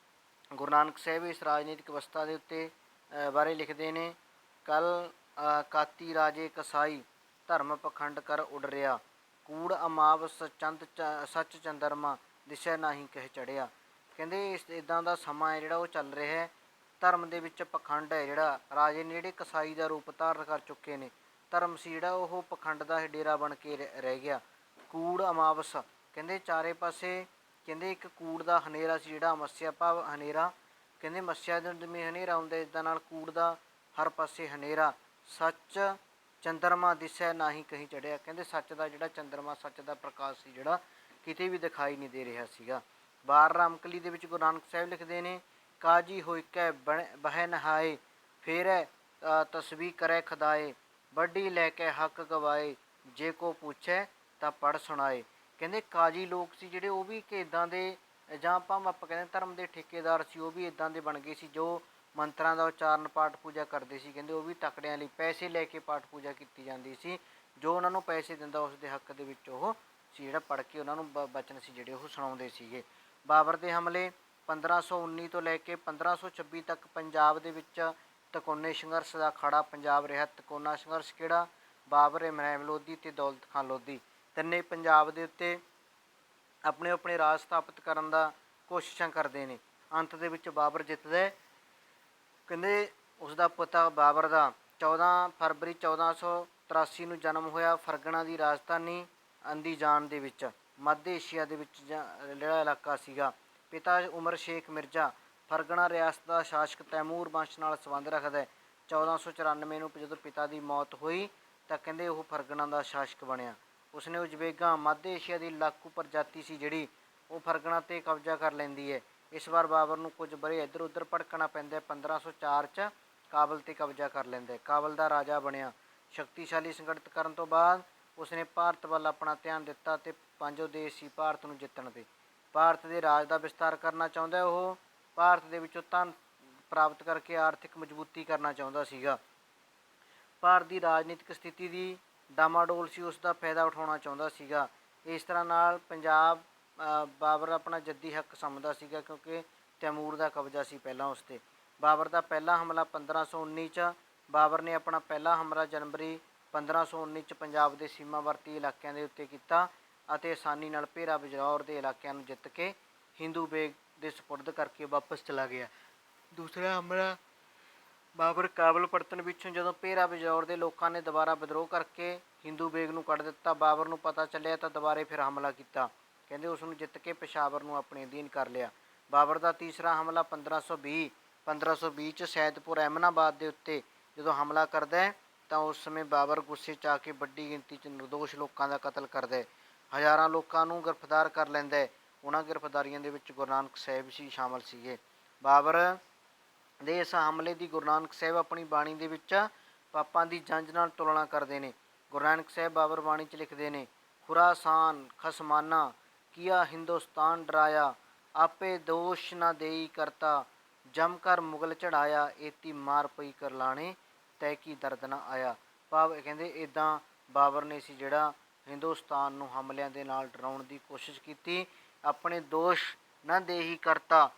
S1: ਗੁਰੂ ਨਾਨਕ ਸਾਹਿਬ ਇਸ ਰਾਜਨੀਤਿਕ ਅਵਸਥਾ ਦੇ ਉੱਤੇ ਬਾਰੇ ਲਿਖਦੇ ਨੇ, ਕੱਲ ਕਾਤੀ ਰਾਜੇ ਕਸਾਈ, ਧਰਮ ਪਖੰਡ ਕਰ ਉਡਰਿਆ, ਕੂੜ ਅਮਾਵਸ ਚੰਦ ਸੱਚ ਚੰਦਰਮਾ, ਦਿਸੈ ਨਾਹੀਂ ਕਹਿ ਚੜਿਆ। ਕਹਿੰਦੇ ਇਸ ਇੱਦਾਂ ਦਾ ਸਮਾਂ ਹੈ ਜਿਹੜਾ ਉਹ ਚੱਲ ਰਿਹਾ ਹੈ। ਧਰਮ ਦੇ ਵਿੱਚ ਪਖੰਡ ਹੈ ਜਿਹੜਾ, ਰਾਜੇ ਨੇ ਜਿਹੜੇ ਕਸਾਈ ਦਾ ਰੂਪ ਧਾਰਨ ਕਰ ਚੁੱਕੇ ਨੇ। ਧਰਮ ਸੀ ਜਿਹੜਾ ਉਹ ਪਖੰਡ ਦਾ ਡੇਰਾ ਬਣ ਕੇ ਰਹਿ ਗਿਆ। ਕੂੜ ਅਮਾਵਸ, ਕਹਿੰਦੇ ਚਾਰੇ ਪਾਸੇ ਕਹਿੰਦੇ ਇੱਕ ਕੂੜ ਦਾ ਹਨੇਰਾ ਸੀ ਜਿਹੜਾ, ਮੱਸਿਆ ਭਾਵ ਹਨੇਰਾ। ਕਹਿੰਦੇ ਮੱਸਿਆ ਦੇ ਜਿਵੇਂ ਹਨੇਰਾ ਹੁੰਦਾ, ਇੱਦਾਂ ਨਾਲ ਕੂੜ ਦਾ ਹਰ ਪਾਸੇ ਹਨੇਰਾ। ਸੱਚ ਚੰਦਰਮਾ ਦਿਸੈ ਨਾਹੀਂ ਕਹੀਂ ਚੜ੍ਹਿਆ, ਕਹਿੰਦੇ ਸੱਚ ਦਾ ਜਿਹੜਾ ਚੰਦਰਮਾ, ਸੱਚ ਦਾ ਪ੍ਰਕਾਸ਼ ਸੀ ਜਿਹੜਾ, ਕਿਤੇ ਵੀ ਦਿਖਾਈ ਨਹੀਂ ਦੇ ਰਿਹਾ ਸੀਗਾ। ਬਾਰ ਰਾਮਕਲੀ ਦੇ ਵਿੱਚ ਗੁਰੂ ਨਾਨਕ ਸਾਹਿਬ ਲਿਖਦੇ ਨੇ, ਕਾਜੀ ਹੋਇਕੈ ਬਹਿ ਨਹਾਏ, ਫੇਰੈ ਤਸਬੀ ਕਰੈ ਖਦਾਏ, ਵੱਡੀ ਲੈ ਕੇ ਹੱਕ ਗਵਾਏ, ਜੇ ਕੋ ਪੁੱਛੈ ਤਾਂ ਪੜ੍ਹ ਸੁਣਾਏ। ਕਹਿੰਦੇ ਕਾਜੀ ਲੋਕ ਸੀ ਜਿਹੜੇ, ਉਹ ਵੀ ਕਿ ਇੱਦਾਂ ਦੇ, ਜਾਂ ਆਪਾਂ ਕਹਿੰਦੇ ਧਰਮ ਦੇ ਠੇਕੇਦਾਰ ਸੀ, ਉਹ ਵੀ ਇੱਦਾਂ ਦੇ ਬਣ ਗਏ ਸੀ ਜੋ ਮੰਤਰਾਂ ਦਾ ਉਚਾਰਨ ਪਾਠ ਪੂਜਾ ਕਰਦੇ ਸੀ। ਕਹਿੰਦੇ ਉਹ ਵੀ ਤਕੜਿਆਂ ਲਈ ਪੈਸੇ ਲੈ ਕੇ ਪਾਠ ਪੂਜਾ ਕੀਤੀ ਜਾਂਦੀ ਸੀ। ਜੋ ਉਹਨਾਂ ਨੂੰ ਪੈਸੇ ਦਿੰਦਾ ਉਸ ਦੇ ਹੱਕ ਦੇ ਵਿੱਚ ਉਹ ਸੀ ਜਿਹੜਾ ਪੜ੍ਹ ਕੇ ਉਹਨਾਂ ਨੂੰ ਬਚਨ ਸੀ ਜਿਹੜੇ ਉਹ ਸੁਣਾਉਂਦੇ ਸੀਗੇ। ਬਾਬਰ ਦੇ ਹਮਲੇ 1519 ਤੋਂ ਲੈ ਕੇ 1526 ਤੱਕ ਪੰਜਾਬ ਦੇ ਵਿੱਚ ਤਿਕੋਨੇ ਸੰਘਰਸ਼ ਦਾ ਅਖਾੜਾ ਪੰਜਾਬ ਰਿਹਾ। ਤਿਕੋਨਾ ਸੰਘਰਸ਼ ਕਿਹੜਾ? ਬਾਬਰ, ਇਬਰਾਹਿਮ ਲੋਧੀ ਅਤੇ ਦੌਲਤ ਖਾਂ ਲੋਧੀ ਤਿੰਨੇ ਪੰਜਾਬ ਦੇ ਉੱਤੇ ਆਪਣੇ ਆਪਣੇ ਰਾਜ ਸਥਾਪਿਤ ਕਰਨ ਦਾ ਕੋਸ਼ਿਸ਼ਾਂ ਕਰਦੇ ਨੇ। ਅੰਤ ਦੇ ਵਿੱਚ ਬਾਬਰ ਜਿੱਤਦਾ। ਕਹਿੰਦੇ ਉਸ ਦਾ ਪਿਤਾ ਬਾਬਰ ਦਾ 14 ਫਰਵਰੀ 1483 ਨੂੰ ਜਨਮ ਹੋਇਆ। ਫਰਗਣਾ ਦੀ ਰਾਜਧਾਨੀ ਅੰਦੀਜਾਨ ਦੇ ਵਿੱਚ, ਮੱਧ ਏਸ਼ੀਆ ਦੇ ਵਿੱਚ ਜਿਹੜਾ ਇਲਾਕਾ ਸੀਗਾ। ਪਿਤਾ ਉਮਰ ਸ਼ੇਖ ਮਿਰਜ਼ਾ ਫਰਗਣਾ ਰਿਆਸਤ ਦਾ ਸ਼ਾਸਕ ਤੈਮੂਰ ਵੰਸ਼ ਨਾਲ ਸੰਬੰਧ ਰੱਖਦਾ। 1494 ਨੂੰ ਜਦੋਂ ਪਿਤਾ ਦੀ ਮੌਤ ਹੋਈ ਤਾਂ ਕਹਿੰਦੇ ਉਹ ਫਰਗਣਾ ਦਾ ਸ਼ਾਸਕ ਬਣਿਆ। ਉਸਨੇ ਉਜ਼ਬੇਗਾਂ, ਮੱਧ ਏਸ਼ੀਆ ਦੀ ਲਾਕੂ ਪ੍ਰਜਾਤੀ ਸੀ ਜਿਹੜੀ, ਉਹ ਫਰਗਣਾ 'ਤੇ ਕਬਜ਼ਾ ਕਰ ਲੈਂਦੀ ਹੈ। ਇਸ ਵਾਰ ਬਾਬਰ ਨੂੰ ਕੁਝ ਵਰ੍ਹੇ ਇੱਧਰ ਉੱਧਰ ਭਟਕਣਾ ਪੈਂਦਾ। 1504 'ਚ ਕਾਬਲ 'ਤੇ ਕਬਜ਼ਾ ਕਰ ਲੈਂਦਾ, ਕਾਬਲ ਦਾ ਰਾਜਾ ਬਣਿਆ। ਸ਼ਕਤੀਸ਼ਾਲੀ ਸੰਗਠਿਤ ਕਰਨ ਤੋਂ ਬਾਅਦ ਉਸਨੇ ਭਾਰਤ ਵੱਲ ਆਪਣਾ ਧਿਆਨ ਦਿੱਤਾ ਅਤੇ ਪੰਜ ਉਦੇਸ਼ ਸੀ ਭਾਰਤ ਨੂੰ ਜਿੱਤਣ ਦੇ। ਭਾਰਤ ਦੇ ਰਾਜ ਦਾ ਵਿਸਤਾਰ ਕਰਨਾ ਚਾਹੁੰਦਾ ਉਹ, ਭਾਰਤ ਦੇ ਵਿੱਚੋਂ ਧਨ ਪ੍ਰਾਪਤ ਕਰਕੇ ਆਰਥਿਕ ਮਜ਼ਬੂਤੀ ਕਰਨਾ ਚਾਹੁੰਦਾ ਸੀਗਾ। ਭਾਰਤ ਦੀ ਰਾਜਨੀਤਿਕ ਸਥਿਤੀ ਦੀ ਡਾਮਾਡੋਲ ਸੀ, ਉਸ ਦਾ ਫਾਇਦਾ ਉਠਾਉਣਾ ਚਾਹੁੰਦਾ ਸੀਗਾ। ਇਸ ਤਰ੍ਹਾਂ ਨਾਲ ਪੰਜਾਬ ਬਾਬਰ ਆਪਣਾ ਜੱਦੀ ਹੱਕ ਸਮਝਦਾ ਸੀਗਾ ਕਿਉਂਕਿ ਤੈਮੂਰ ਦਾ ਕਬਜ਼ਾ ਸੀ ਪਹਿਲਾਂ ਉਸ 'ਤੇ। ਬਾਬਰ ਦਾ ਪਹਿਲਾ ਹਮਲਾ 1519 'ਚ, ਬਾਬਰ ਨੇ ਆਪਣਾ ਪਹਿਲਾ ਹਮਲਾ ਜਨਵਰੀ 1519 'ਚ ਪੰਜਾਬ ਦੇ ਸੀਮਾਵਰਤੀ ਇਲਾਕਿਆਂ ਦੇ ਉੱਤੇ ਕੀਤਾ ਅਤੇ ਆਸਾਨੀ ਨਾਲ ਭੇਰਾ ਬਜੌਰ ਦੇ ਇਲਾਕਿਆਂ ਨੂੰ ਜਿੱਤ ਕੇ ਹਿੰਦੂ ਬੇਗ ਦੇ ਸਪੁਰਦ ਕਰਕੇ ਵਾਪਸ ਚਲਾ ਗਿਆ। ਦੂਸਰਾ ਹਮਲਾ ਬਾਬਰ ਕਾਬਲ ਪਰਤਣ ਪਿੱਛੋਂ ਜਦੋਂ ਭੇਰਾ ਬਜੌਰ ਦੇ ਲੋਕਾਂ ਨੇ ਦੁਬਾਰਾ ਵਿਦਰੋਹ ਕਰਕੇ ਹਿੰਦੂ ਬੇਗ ਨੂੰ ਕੱਢ ਦਿੱਤਾ, ਬਾਬਰ ਨੂੰ ਪਤਾ ਚੱਲਿਆ ਤਾਂ ਦੁਬਾਰੇ ਫਿਰ ਹਮਲਾ ਕੀਤਾ। ਕਹਿੰਦੇ ਉਸ ਨੂੰ ਜਿੱਤ ਕੇ ਪੇਸ਼ਾਵਰ ਨੂੰ ਆਪਣੇ ਅਧੀਨ ਕਰ ਲਿਆ। ਬਾਬਰ ਦਾ ਤੀਸਰਾ ਹਮਲਾ 1520 'ਚ ਸੈਦਪੁਰ ਐਮਨਾਬਾਦ ਦੇ ਉੱਤੇ ਜਦੋਂ ਹਮਲਾ ਕਰਦਾ ਤਾਂ ਉਸ ਸਮੇਂ ਬਾਬਰ ਗੁੱਸੇ 'ਚ ਆ ਕੇ ਵੱਡੀ ਗਿਣਤੀ 'ਚ ਨਿਰਦੋਸ਼ ਲੋਕਾਂ ਦਾ ਕਤਲ ਕਰਦਾ, ਹਜ਼ਾਰਾਂ ਲੋਕਾਂ ਨੂੰ ਗ੍ਰਿਫਤਾਰ ਕਰ ਲੈਂਦਾ। ਉਹਨਾਂ ਗ੍ਰਿਫਤਾਰੀਆਂ ਦੇ ਵਿੱਚ ਗੁਰੂ ਨਾਨਕ ਸਾਹਿਬ ਸੀ ਸ਼ਾਮਲ ਸੀਗੇ। ਬਾਬਰ ਦੇ ਇਸ ਹਮਲੇ ਦੀ ਗੁਰੂ ਨਾਨਕ ਸਾਹਿਬ ਆਪਣੀ ਬਾਣੀ ਦੇ ਵਿੱਚ ਪਾਪਾਂ ਦੀ ਜੰਝ ਨਾਲ ਤੁਲਨਾ ਕਰਦੇ ਨੇ। ਗੁਰੂ ਨਾਨਕ ਸਾਹਿਬ ਬਾਬਰ ਬਾਣੀ 'ਚ ਲਿਖਦੇ ਨੇ, ਖੁਰਾਸਾਨ ਖਸਮਾਨਾ ਕੀਆ ਹਿੰਦੁਸਤਾਨ ਡਰਾਇਆ, ਆਪੇ ਦੋਸ਼ ਨਾ ਦੇਈ ਕਰਤਾ, ਜਮ ਕਰ ਮੁਗਲ ਚੜਾਇਆ, ਏਤੀ ਮਾਰ ਪਈ ਕਰਲਾਣੇ ਤੈ ਕੀ ਦਰਦ ਨਾ ਆਇਆ। ਭਾਵ ਕਹਿੰਦੇ ਇੱਦਾਂ ਬਾਬਰ ਨੇ ਸੀ ਜਿਹੜਾ ਹਿੰਦੁਸਤਾਨ ਨੂੰ ਹਮਲਿਆਂ ਦੇ ਨਾਲ ਡਰਾਉਣ ਦੀ ਕੋਸ਼ਿਸ਼ ਕੀਤੀ, ਆਪਣੇ ਦੋਸ਼ ਨਾ ਦੇਹੀ ਕਰਤਾ,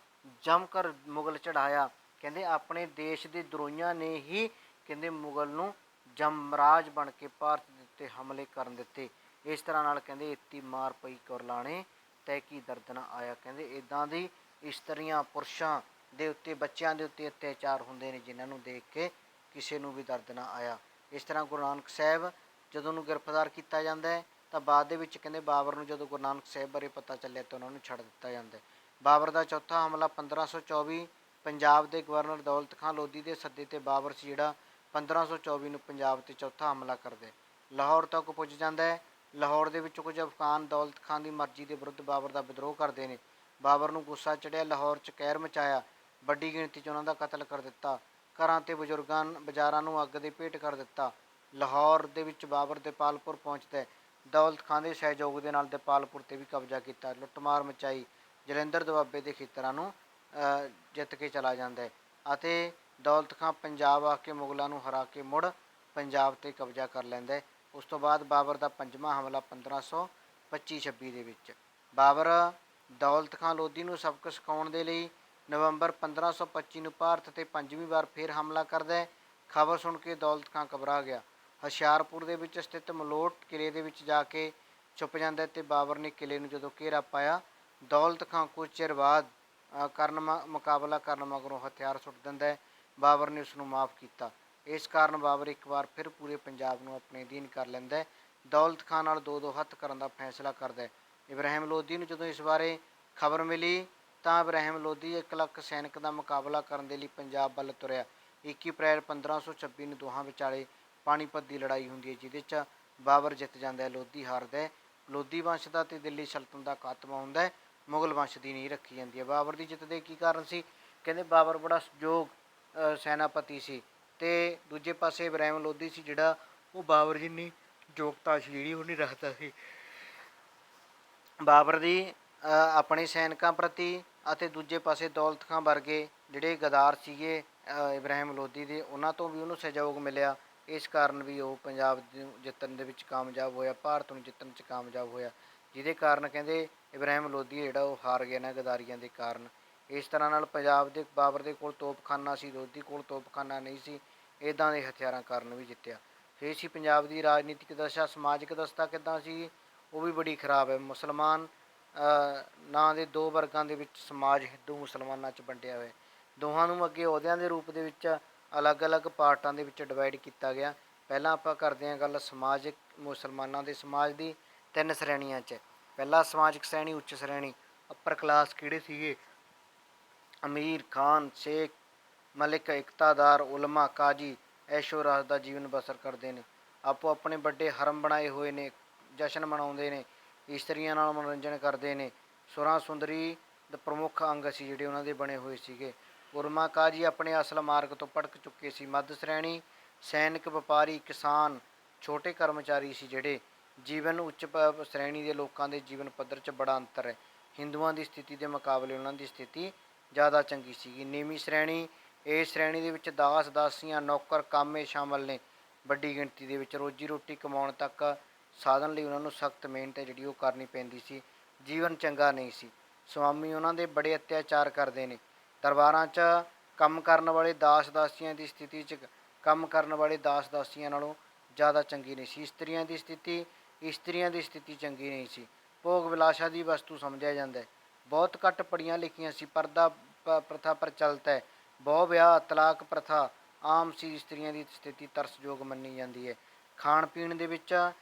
S1: ਜਮ ਕਰ ਮੁਗਲ ਚੜਾਇਆ। ਕਹਿੰਦੇ ਆਪਣੇ ਦੇਸ਼ ਦੇ ਦਰੋਈਆਂ ਨੇ ਹੀ ਕਹਿੰਦੇ ਮੁਗਲ ਨੂੰ ਜਮਰਾਜ ਬਣ ਕੇ ਭਾਰਤ ਦੇ ਉੱਤੇ ਹਮਲੇ ਕਰਨ ਦਿੱਤੇ। ਇਸ ਤਰ੍ਹਾਂ ਨਾਲ ਕਹਿੰਦੇ ਏਤੀ ਮਾਰ ਪਈ ਕੁਰਲਾਣੇ ਤੈ ਕੀ ਦਰਦ ਨਾ ਆਇਆ। ਕਹਿੰਦੇ ਇੱਦਾਂ ਦੀ ਇਸਤਰੀਆਂ ਪੁਰਸ਼ਾਂ ਦੇ ਉੱਤੇ, ਬੱਚਿਆਂ ਦੇ ਉੱਤੇ ਅਤਿਆਚਾਰ ਹੁੰਦੇ ਨੇ ਜਿਨ੍ਹਾਂ ਨੂੰ ਦੇਖ ਕੇ ਕਿਸੇ ਨੂੰ ਵੀ ਦਰਦ ਨਾ ਆਇਆ। ਇਸ ਤਰ੍ਹਾਂ ਗੁਰੂ ਨਾਨਕ ਸਾਹਿਬ ਜਦੋਂ ਉਹਨੂੰ ਗ੍ਰਿਫਤਾਰ ਕੀਤਾ ਜਾਂਦਾ ਹੈ ਤਾਂ ਬਾਅਦ ਦੇ ਵਿੱਚ ਕਹਿੰਦੇ ਬਾਬਰ ਨੂੰ ਜਦੋਂ ਗੁਰੂ ਨਾਨਕ ਸਾਹਿਬ ਬਾਰੇ ਪਤਾ ਚੱਲਿਆ ਤਾਂ ਉਹਨਾਂ ਨੂੰ ਛੱਡ ਦਿੱਤਾ ਜਾਂਦਾ। ਬਾਬਰ ਦਾ ਚੌਥਾ ਹਮਲਾ 1524 ਪੰਜਾਬ ਦੇ ਗਵਰਨਰ ਦੌਲਤ ਖਾਂ ਲੋਧੀ ਦੇ ਸੱਦੇ 'ਤੇ ਬਾਬਰ ਸੀ ਜਿਹੜਾ 1524 ਨੂੰ ਪੰਜਾਬ 'ਤੇ ਚੌਥਾ ਹਮਲਾ ਕਰਦਾ, ਲਾਹੌਰ ਤੱਕ ਪੁੱਜ ਜਾਂਦਾ ਹੈ। ਲਾਹੌਰ ਦੇ ਵਿੱਚ ਕੁਝ ਅਫਗਾਨ ਦੌਲਤ ਖਾਂ ਦੀ ਮਰਜ਼ੀ ਦੇ ਵਿਰੁੱਧ ਬਾਬਰ ਦਾ ਵਿਦਰੋਹ ਕਰਦੇ ਨੇ। ਬਾਬਰ ਨੂੰ ਗੁੱਸਾ ਚੜ੍ਹਿਆ, ਲਾਹੌਰ 'ਚ ਕਹਿਰ ਮਚਾਇਆ, ਵੱਡੀ ਗਿਣਤੀ 'ਚ ਉਹਨਾਂ ਦਾ ਕਤਲ ਕਰ ਦਿੱਤਾ, ਘਰਾਂ ਅਤੇ ਬਾਜ਼ਾਰਾਂ ਨੂੰ ਅੱਗ ਦੇ ਭੇਟ ਕਰ ਦਿੱਤਾ। ਲਾਹੌਰ ਦੇ ਵਿੱਚ ਬਾਬਰ ਦਿਪਾਲਪੁਰ ਪਹੁੰਚਦਾ, ਦੌਲਤ ਖਾਂ ਦੇ ਸਹਿਯੋਗ ਦੇ ਨਾਲ ਦਿਪਾਲਪੁਰ 'ਤੇ ਵੀ ਕਬਜ਼ਾ ਕੀਤਾ, ਲੁੱਟਮਾਰ ਮਚਾਈ, ਜਲੰਧਰ ਦੁਆਬੇ ਦੇ ਖੇਤਰਾਂ ਨੂੰ ਜਿੱਤ ਕੇ ਚਲਾ ਜਾਂਦਾ ਅਤੇ ਦੌਲਤ ਖਾਂ ਪੰਜਾਬ ਆ ਕੇ ਮੁਗਲਾਂ ਨੂੰ ਹਰਾ ਕੇ ਮੁੜ ਪੰਜਾਬ 'ਤੇ ਕਬਜ਼ਾ ਕਰ ਲੈਂਦਾ। ਉਸ ਤੋਂ ਬਾਅਦ ਬਾਬਰ ਦਾ ਪੰਜਵਾਂ ਹਮਲਾ 1525-26 ਦੇ ਵਿੱਚ। ਬਾਬਰ ਦੌਲਤ ਖਾਂ ਲੋਧੀ ਨੂੰ ਸਬਕ ਸਿਖਾਉਣ ਦੇ ਲਈ ਨਵੰਬਰ 1525 ਨੂੰ ਭਾਰਤ 'ਤੇ ਪੰਜਵੀਂ ਵਾਰ ਫਿਰ ਹਮਲਾ ਕਰਦਾ। ਖਬਰ ਸੁਣ ਕੇ ਦੌਲਤ ਖਾਂ ਘਬਰਾ ਗਿਆ, ਹੁਸ਼ਿਆਰਪੁਰ ਦੇ ਵਿੱਚ ਸਥਿਤ ਮਲੋਟ ਕਿਲ੍ਹੇ ਦੇ ਵਿੱਚ ਜਾ ਕੇ ਛੁਪ ਜਾਂਦਾ ਅਤੇ ਬਾਬਰ ਨੇ ਕਿਲ੍ਹੇ ਨੂੰ ਜਦੋਂ ਘੇਰਾ ਪਾਇਆ, ਦੌਲਤ ਖਾਂ ਕੁਝ ਚਿਰ ਬਾਅਦ ਮੁਕਾਬਲਾ ਕਰਨ ਮਗਰੋਂ ਹਥਿਆਰ ਸੁੱਟ ਦਿੰਦਾ ਹੈ। ਬਾਬਰ ਨੇ ਉਸ ਨੂੰ ਮਾफ़ ਕੀਤਾ। ਇਸ ਕਾਰਨ ਬਾਬਰ ਇੱਕ ਵਾਰ ਫਿਰ ਪੂਰੇ ਪੰਜਾਬ ਨੂੰ ਆਪਣੇ ਅਧੀਨ ਕਰ ਲੈਂਦਾ ਹੈ। ਦੌਲਤ ਖਾਨ ਨਾਲ ਦੋ ਹੱਥ ਕਰਨ ਦਾ ਫੈਸਲਾ ਕਰਦਾ ਹੈ। ਇਬਰਾਹਿਮ ਲੋਧੀ ਨੂੰ ਜਦੋਂ ਇਸ ਬਾਰੇ ਖਬਰ ਮਿਲੀ ਤਾਂ ਇਬਰਾਹਿਮ ਲੋਧੀ 1 ਲੱਖ ਸੈਨਿਕ ਦਾ ਮੁਕਾਬਲਾ ਕਰਨ ਦੇ ਲਈ ਪੰਜਾਬ ਵੱਲ ਤੁਰਿਆ। 21 ਅਪ੍ਰੈਲ 1526 ਨੂੰ ਦੋਹਾਂ ਵਿਚਾਲੇ ਪਾਣੀਪਤ ਦੀ ਲੜਾਈ ਹੁੰਦੀ ਹੈ, ਜਿਹਦੇ 'ਚ ਬਾਬਰ ਜਿੱਤ ਜਾਂਦਾ ਹੈ, ਲੋਧੀ ਹਾਰਦਾ ਹੈ। ਲੋਧੀ ਵੰਸ਼ ਦਾ ਅਤੇ ਦਿੱਲੀ ਸਲਤਨਤ ਦਾ ਖਾਤਮਾ ਹੁੰਦਾ ਹੈ। ਮੁਗਲ ਵੰਸ਼ ਦੀ ਨੀਂਹ ਰੱਖੀ ਜਾਂਦੀ ਹੈ। ਬਾਬਰ ਦੀ ਜਿੱਤ ਦੇ ਕੀ ਕਾਰਨ ਸੀ? ਕਹਿੰਦੇ ਬਾਬਰ ਬੜਾ ਸੁਯੋਗ ਸੈਨਾਪਤੀ ਸੀ ਅਤੇ ਦੂਜੇ ਪਾਸੇ ਇਬਰਾਹਿਮ ਲੋਧੀ ਸੀ ਜਿਹੜਾ ਉਹ ਬਾਬਰ ਜਿੰਨੀ ਯੋਗਤਾ ਸੀ ਜਿਹੜੀ ਉਹ ਨਹੀਂ ਰੱਖਦਾ ਸੀ। ਬਾਬਰ ਦੀ ਆਪਣੇ ਸੈਨਿਕਾਂ ਪ੍ਰਤੀ ਅਤੇ ਦੂਜੇ ਪਾਸੇ ਦੌਲਤ ਖਾਂ ਵਰਗੇ ਜਿਹੜੇ ਗਦਾਰ ਸੀਗੇ ਇਬਰਾਹਿਮ ਲੋਧੀ ਦੇ, ਉਹਨਾਂ ਤੋਂ ਵੀ ਉਹਨੂੰ ਸਹਿਯੋਗ ਮਿਲਿਆ। ਇਸ ਕਾਰਨ ਵੀ ਉਹ ਪੰਜਾਬ ਨੂੰ ਜਿੱਤਣ ਦੇ ਵਿੱਚ ਕਾਮਯਾਬ ਹੋਇਆ, ਭਾਰਤ ਨੂੰ ਜਿੱਤਣ 'ਚ ਕਾਮਯਾਬ ਹੋਇਆ, ਜਿਹਦੇ ਕਾਰਨ ਕਹਿੰਦੇ ਇਬਰਾਹਿਮ ਲੋਧੀ ਜਿਹੜਾ ਉਹ ਹਾਰ ਗਿਆ ਇਹਨਾਂ ਗਦਾਰੀਆਂ ਦੇ ਕਾਰਨ। ਇਸ ਤਰ੍ਹਾਂ ਨਾਲ ਪੰਜਾਬ ਦੇ ਬਾਬਰ ਦੇ ਕੋਲ ਤੋਪਖਾਨਾ ਸੀ, ਲੋਧੀ ਕੋਲ ਤੋਪਖਾਨਾ ਨਹੀਂ ਸੀ। ਇੱਦਾਂ ਦੇ ਹਥਿਆਰਾਂ ਕਾਰਨ ਵੀ ਜਿੱਤਿਆ। ਫਿਰ ਸੀ ਪੰਜਾਬ ਦੀ ਰਾਜਨੀਤਿਕ ਦਸ਼ਾ। ਸਮਾਜਿਕ ਦਸ਼ਾ ਕਿੱਦਾਂ ਸੀ? ਉਹ ਵੀ ਬੜੀ ਖਰਾਬ ਹੈ। ਮੁਸਲਮਾਨ ਨਾਂ ਦੇ ਦੋ ਵਰਗਾਂ ਦੇ ਵਿੱਚ ਸਮਾਜ ਹਿੰਦੂ ਮੁਸਲਮਾਨਾਂ 'ਚ ਵੰਡਿਆ ਹੋਇਆ। ਦੋਹਾਂ ਨੂੰ ਅੱਗੇ ਅਹੁਦਿਆਂ ਦੇ ਰੂਪ ਦੇ ਵਿੱਚ ਅਲੱਗ ਅਲੱਗ ਪਾਰਟਾਂ ਦੇ ਵਿੱਚ ਡਿਵਾਈਡ ਕੀਤਾ ਗਿਆ। ਪਹਿਲਾਂ ਆਪਾਂ ਕਰਦੇ ਹਾਂ ਗੱਲ ਸਮਾਜਿਕ ਮੁਸਲਮਾਨਾਂ ਦੇ ਸਮਾਜ ਦੀ। 3 ਸ਼੍ਰੇਣੀਆਂ 'ਚ। ਪਹਿਲਾ ਸਮਾਜਿਕ ਸ਼੍ਰੇਣੀ ਉੱਚ ਸ਼੍ਰੇਣੀ, ਅੱਪਰ ਕਲਾਸ ਕਿਹੜੇ ਸੀਗੇ? ਅਮੀਰ, ਖਾਨ, ਸ਼ੇਖ, ਮਲਿਕ, ਇਕਤਾਦਾਰ, ਉਲਮਾ, ਕਾਜੀ ਐਸ਼ੋ ਰਾਜ ਦਾ ਜੀਵਨ ਬਸਰ ਕਰਦੇ ਨੇ। ਆਪੋ ਆਪਣੇ ਵੱਡੇ ਹਰਮ ਬਣਾਏ ਹੋਏ ਨੇ, ਜਸ਼ਨ ਮਨਾਉਂਦੇ ਨੇ, ਇਸਤਰੀਆਂ ਨਾਲ ਮਨੋਰੰਜਨ ਕਰਦੇ ਨੇ। ਸੁਰਾਂ ਸੁੰਦਰੀ ਦਾ ਪ੍ਰਮੁੱਖ ਅੰਗ ਸੀ ਜਿਹੜੇ ਉਹਨਾਂ ਦੇ ਬਣੇ ਹੋਏ ਸੀਗੇ। ਉਲਮਾ ਕਾਜੀ ਆਪਣੇ ਅਸਲ ਮਾਰਗ ਤੋਂ ਭਟਕ ਚੁੱਕੇ ਸੀ। ਮੱਧ ਸ਼੍ਰੇਣੀ ਸੈਨਿਕ, ਵਪਾਰੀ, ਕਿਸਾਨ, ਛੋਟੇ ਕਰਮਚਾਰੀ ਸੀ ਜਿਹੜੇ। ਜੀਵਨ ਉੱਚ ਸ਼੍ਰੇਣੀ ਦੇ ਲੋਕਾਂ ਦੇ ਜੀਵਨ ਪੱਧਰ 'ਚ ਬੜਾ ਅੰਤਰ ਹੈ। ਹਿੰਦੂਆਂ ਦੀ ਸਥਿਤੀ ਦੇ ਮੁਕਾਬਲੇ ਉਹਨਾਂ ਦੀ ਸਥਿਤੀ ਜ਼ਿਆਦਾ ਚੰਗੀ ਸੀਗੀ। ਨੀਵੀਂ ਸ਼੍ਰੇਣੀ, ਇਸ ਸ਼੍ਰੇਣੀ ਦੇ ਵਿੱਚ ਦਾਸ, ਦਾਸੀਆਂ, ਨੌਕਰ, ਕਾਮੇ ਸ਼ਾਮਲ ਨੇ ਵੱਡੀ ਗਿਣਤੀ ਦੇ ਵਿੱਚ। ਰੋਜੀ ਰੋਟੀ ਕਮਾਉਣ ਤੱਕ ਸਾਧਨ ਲਈ ਉਹਨਾਂ ਨੂੰ ਸਖਤ ਮਿਹਨਤ ਹੈ ਜਿਹੜੀ ਉਹ ਕਰਨੀ ਪੈਂਦੀ ਸੀ। ਜੀਵਨ ਚੰਗਾ ਨਹੀਂ ਸੀ। ਸਵਾਮੀ ਉਹਨਾਂ ਦੇ ਬੜੇ ਅਤਿਆਚਾਰ ਕਰਦੇ ਨੇ। ਦਰਬਾਰਾਂ 'ਚ ਕੰਮ ਕਰਨ ਵਾਲੇ ਦਾਸ ਦਾਸੀਆਂ ਦੀ ਸਥਿਤੀ 'ਚ ਕੰਮ ਕਰਨ ਵਾਲੇ ਦਾਸ ਦਾਸੀਆਂ ਨਾਲੋਂ ਜ਼ਿਆਦਾ ਚੰਗੀ ਨਹੀਂ ਸੀ। ਇਸਤਰੀਆਂ ਦੀ ਸਥਿਤੀ ਚੰਗੀ ਨਹੀਂ ਸੀ। ਭੋਗ ਵਿਲਾਸ਼ਾ ਦੀ ਵਸਤੂ ਸਮਝਿਆ ਜਾਂਦਾ ਹੈ। ਬਹੁਤ ਘੱਟ ਪੜ੍ਹੀਆਂ ਲਿਖੀਆਂ ਸੀ। ਪਰਦਾ ਪ੍ਰਥਾ ਪ੍ਰਚਲਿਤ ਹੈ। ਬਹੁ ਵਿਆਹ, ਤਲਾਕ ਪ੍ਰਥਾ ਆਮ ਸੀ। ਇਸਤਰੀਆਂ ਦੀ ਸਥਿਤੀ ਤਰਸਯੋਗ ਮੰਨੀ ਜਾਂਦੀ ਹੈ। ਖਾਣ ਪੀਣ ਦੇ ਵਿੱਚ